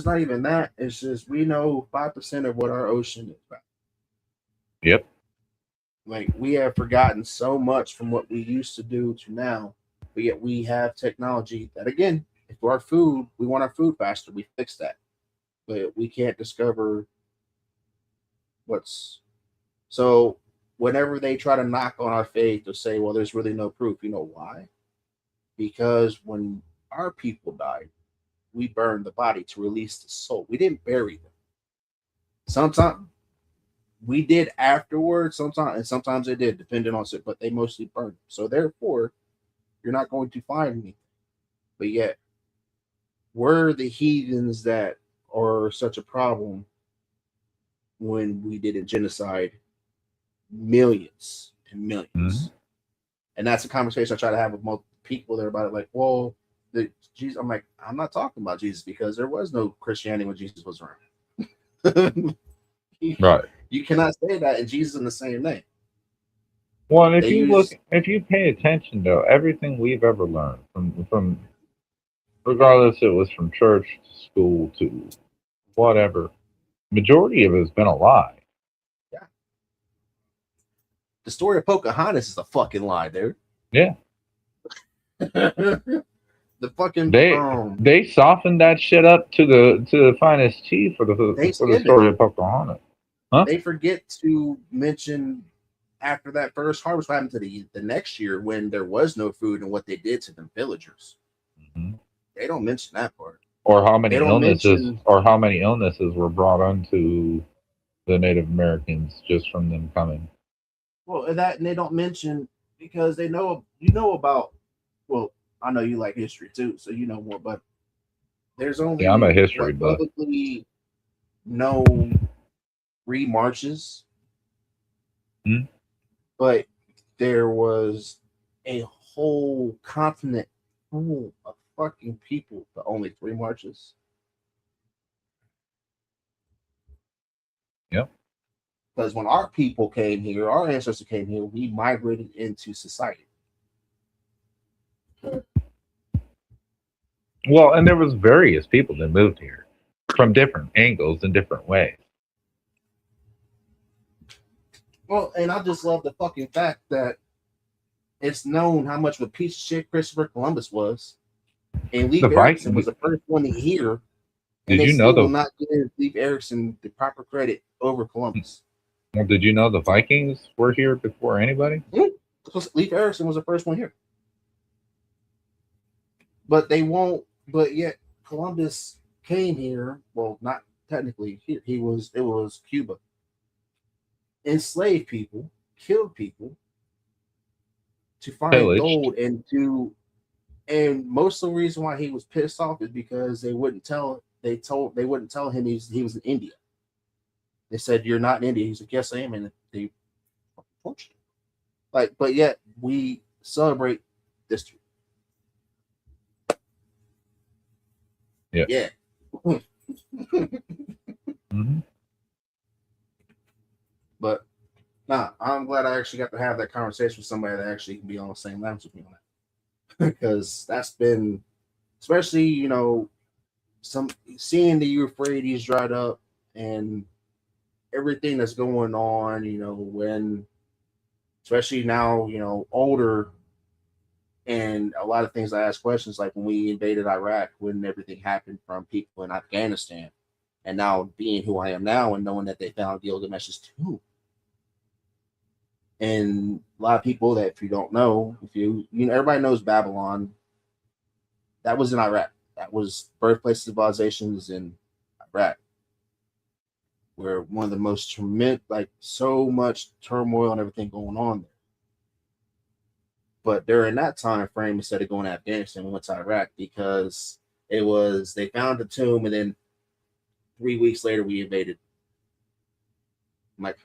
not even that. It's just we know 5% of what our ocean is about. Yep. Like we have forgotten so much from what we used to do to now, but yet we have technology that again, if our food, we want our food faster, we fix that. But we can't discover what's so whenever they try to knock on our faith or say, well, there's really no proof, you know why? Because when our people died, we burned the body to release the soul. We didn't bury them. Sometimes we did afterwards, sometimes they did, depending on it, but they mostly burned. So therefore, you're not going to find anything. But yet, we're the heathens that are such a problem when we did a genocide millions and millions. Mm-hmm. And that's a conversation I try to have with multiple people there about it. Like, well, Jesus, I'm like, I'm not talking about Jesus because there was no Christianity when Jesus was around. Right. You cannot say that and Jesus in the same name. Well, if you pay attention though, everything we've ever learned from regardless it was from church to school to whatever, majority of it has been a lie. Yeah. The story of Pocahontas is a fucking lie, dude. Yeah. The fucking they softened that shit up to the finest tea for the story of Pocahontas. Huh? They forget to mention after that first harvest what happened to the next year when there was no food and what they did to them villagers. Mm-hmm. They don't mention that part. Or how many illnesses were brought onto the Native Americans just from them coming. Well, and they don't mention because they know about. Well, I know you like history too, so you know more. But there's only I'm a history buff. Publicly known 3 marches, but there was a whole continent full of fucking people, but only 3 marches. Yep. Because when our people came here, our ancestors came here, we migrated into society. Well, and there was various people that moved here from different angles and different ways. Well, and I just love the fucking fact that it's known how much of a piece of shit Christopher Columbus was. And Leif Erikson was the first one to hear. And Did they you know still will not give Leif Erikson the proper credit over Columbus. Well, did you know the Vikings were here before anybody? Leif Erikson was the first one here. But they won't, but yet Columbus came here. Well, not technically here. It was Cuba. Enslaved people, killed people to find gold and most of the reason why he was pissed off is because they wouldn't tell him he was in India. They said, "You're not in India." He's like, "Yes, I am," and they tortured him. Like, but yet we celebrate this too. Yeah. Mm-hmm. But nah, I'm glad I actually got to have that conversation with somebody that actually can be on the same lines with me on that. Because that's been, especially, seeing the Euphrates dried up and everything that's going on, when, especially now, older, and a lot of things I ask questions like when we invaded Iraq, when everything happened from people in Afghanistan, and now being who I am now and knowing that they found Gilgamesh's tomb. And a lot of people that, if you don't know, everybody knows Babylon. That was in Iraq. That was birthplace of civilizations in Iraq, where one of the most tremendous, so much turmoil and everything going on there. But during that time frame, instead of going to Afghanistan, we went to Iraq because they found the tomb, and then 3 weeks later we invaded. I'm like,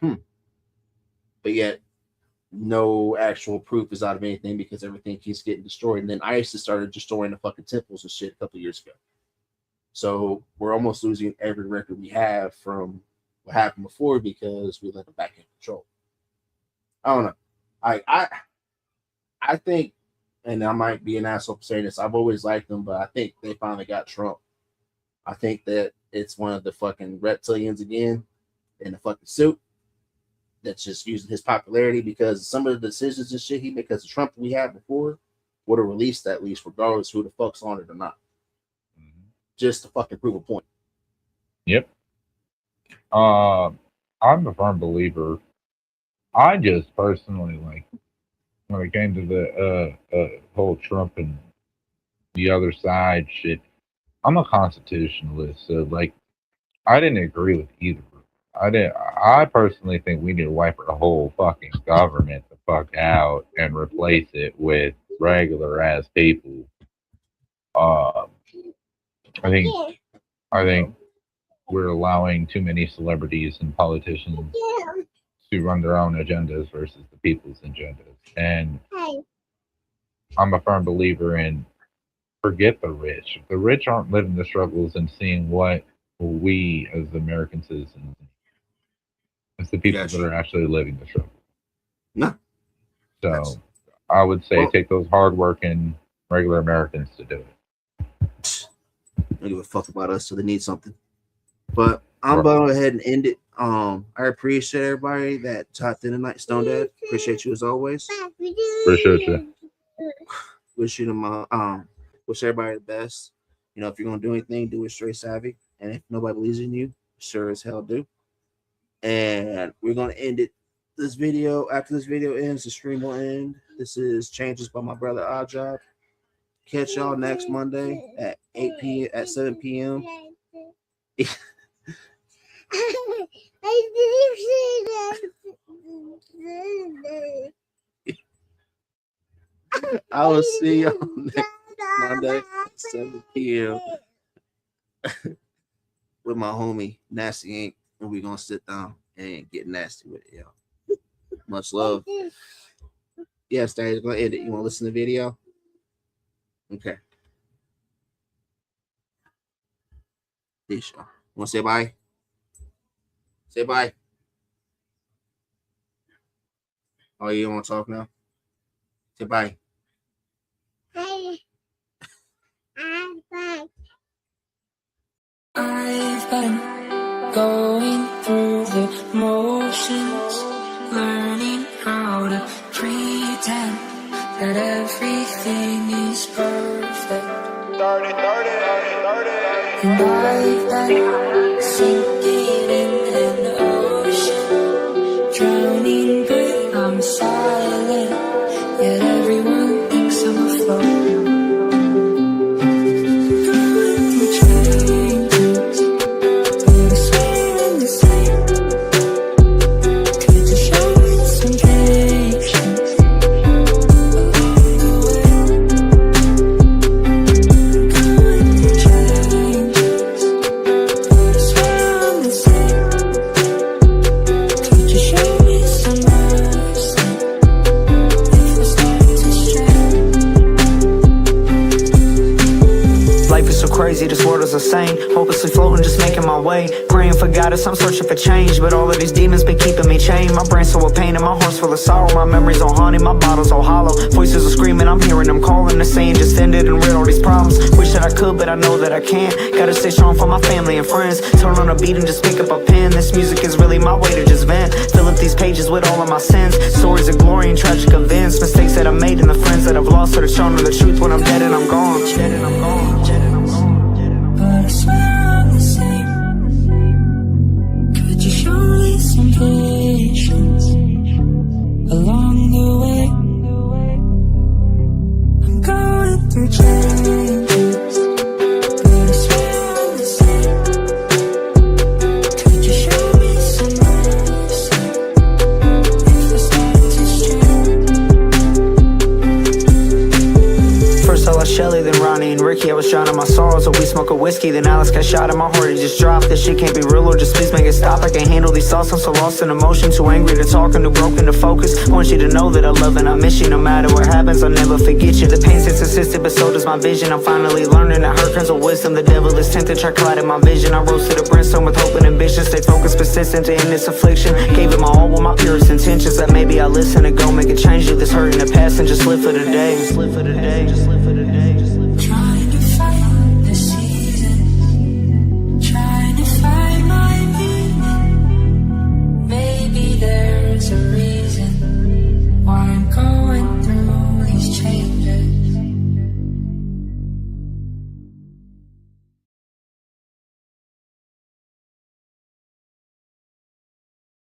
But yet no actual proof is out of anything because everything keeps getting destroyed. And then ISIS started destroying the fucking temples and shit a couple years ago. So we're almost losing every record we have from what happened before because we let them back in control. I don't know. I think, and I might be an asshole for saying this, I've always liked them, but I think they finally got Trump. I think that it's one of the fucking reptilians again in the fucking suit that's just using his popularity, because some of the decisions and shit he made, because the Trump we had before would have released that lease regardless who the fuck's on it or not. Mm-hmm. Just to fucking prove a point. Yep. I'm a firm believer. I just personally, when it came to the whole Trump and the other side shit, I'm a constitutionalist, so I didn't agree with either. I personally think we need to wipe the whole fucking government the fuck out and replace it with regular ass people. I think we're allowing too many celebrities and politicians to run their own agendas versus the people's agendas. And I'm a firm believer in forget the rich. If the rich aren't living the struggles and seeing what we as American citizens, it's the people that are actually living the struggle. No. So I would say take those hardworking regular Americans to do it. Don't give a fuck about us, so they need something. But I'm going to go ahead and end it. I appreciate everybody that tapped in tonight. Stone Dad, appreciate you as always. Appreciate you. Wish everybody the best. If you're gonna do anything, do it straight savvy. And if nobody believes in you, sure as hell do. And we're gonna end it. This video, after this video ends, the stream will end. This is Changes by my brother Oddjob. Catch y'all next Monday at 7 p.m. I will see y'all next Monday at 7 p.m. with my homie Nasty Inc. And we're gonna sit down and get nasty with it, y'all. Much love. Yes, Daddy's gonna end it. You wanna listen to the video? Okay. Peace, y'all. Wanna say bye? Say bye. Oh, you don't want to talk now? Say bye. I've been going through the motions, learning how to pretend that everything is perfect. And I've been sinking in an ocean, drowning but I'm silent, yet everyone thinks I'm afloat. Crazy, this world is insane. Hopelessly floating, just making my way. Praying for guidance, I'm searching for change, but all of these demons been keeping me chained. My brain's full of pain and my heart's full of sorrow. My memories all haunted, my bottles all hollow. Voices are screaming, I'm hearing them calling. They're saying just end it and rid all these problems. Wish that I could, but I know that I can't. Gotta stay strong for my family and friends. Turn on a beat and just pick up a pen. This music is really my way to just vent. Fill up these pages with all of my sins. Stories of glory and tragic events. Mistakes that I made and the friends that I've lost. So they're showing the truth when I'm dead and I'm gone. Dead and I'm gone. Dead and I'm gone. But I swear I'm the same. Could you show me some patience along the way? I'm going through changes, but I swear I'm the same. Could you show me some mercy if I start to stray? First I lost Shelly, then Ronnie and Ricky. I was drowning my sorrows, so we smoke a whiskey. Then Alex got shot in my heart, it just dropped. This shit can't be real, or just please make it stop. I can't handle these thoughts, I'm so lost in emotion. Too angry to talk and too broken to focus. Want you to know that I love and I miss you. No matter what happens, I'll never forget you. The pain sits insistent, but so does my vision. I'm finally learning that hurt comes with wisdom. The devil is tempted, try clouding my vision. I rose to the brimstone with hope and ambition. Stayed focused, persistent to end this affliction. Gave it my all with my purest intentions. That maybe I listen and go make a change to this hurt in the past and just live for the day. Just live for the day. Just live for the day.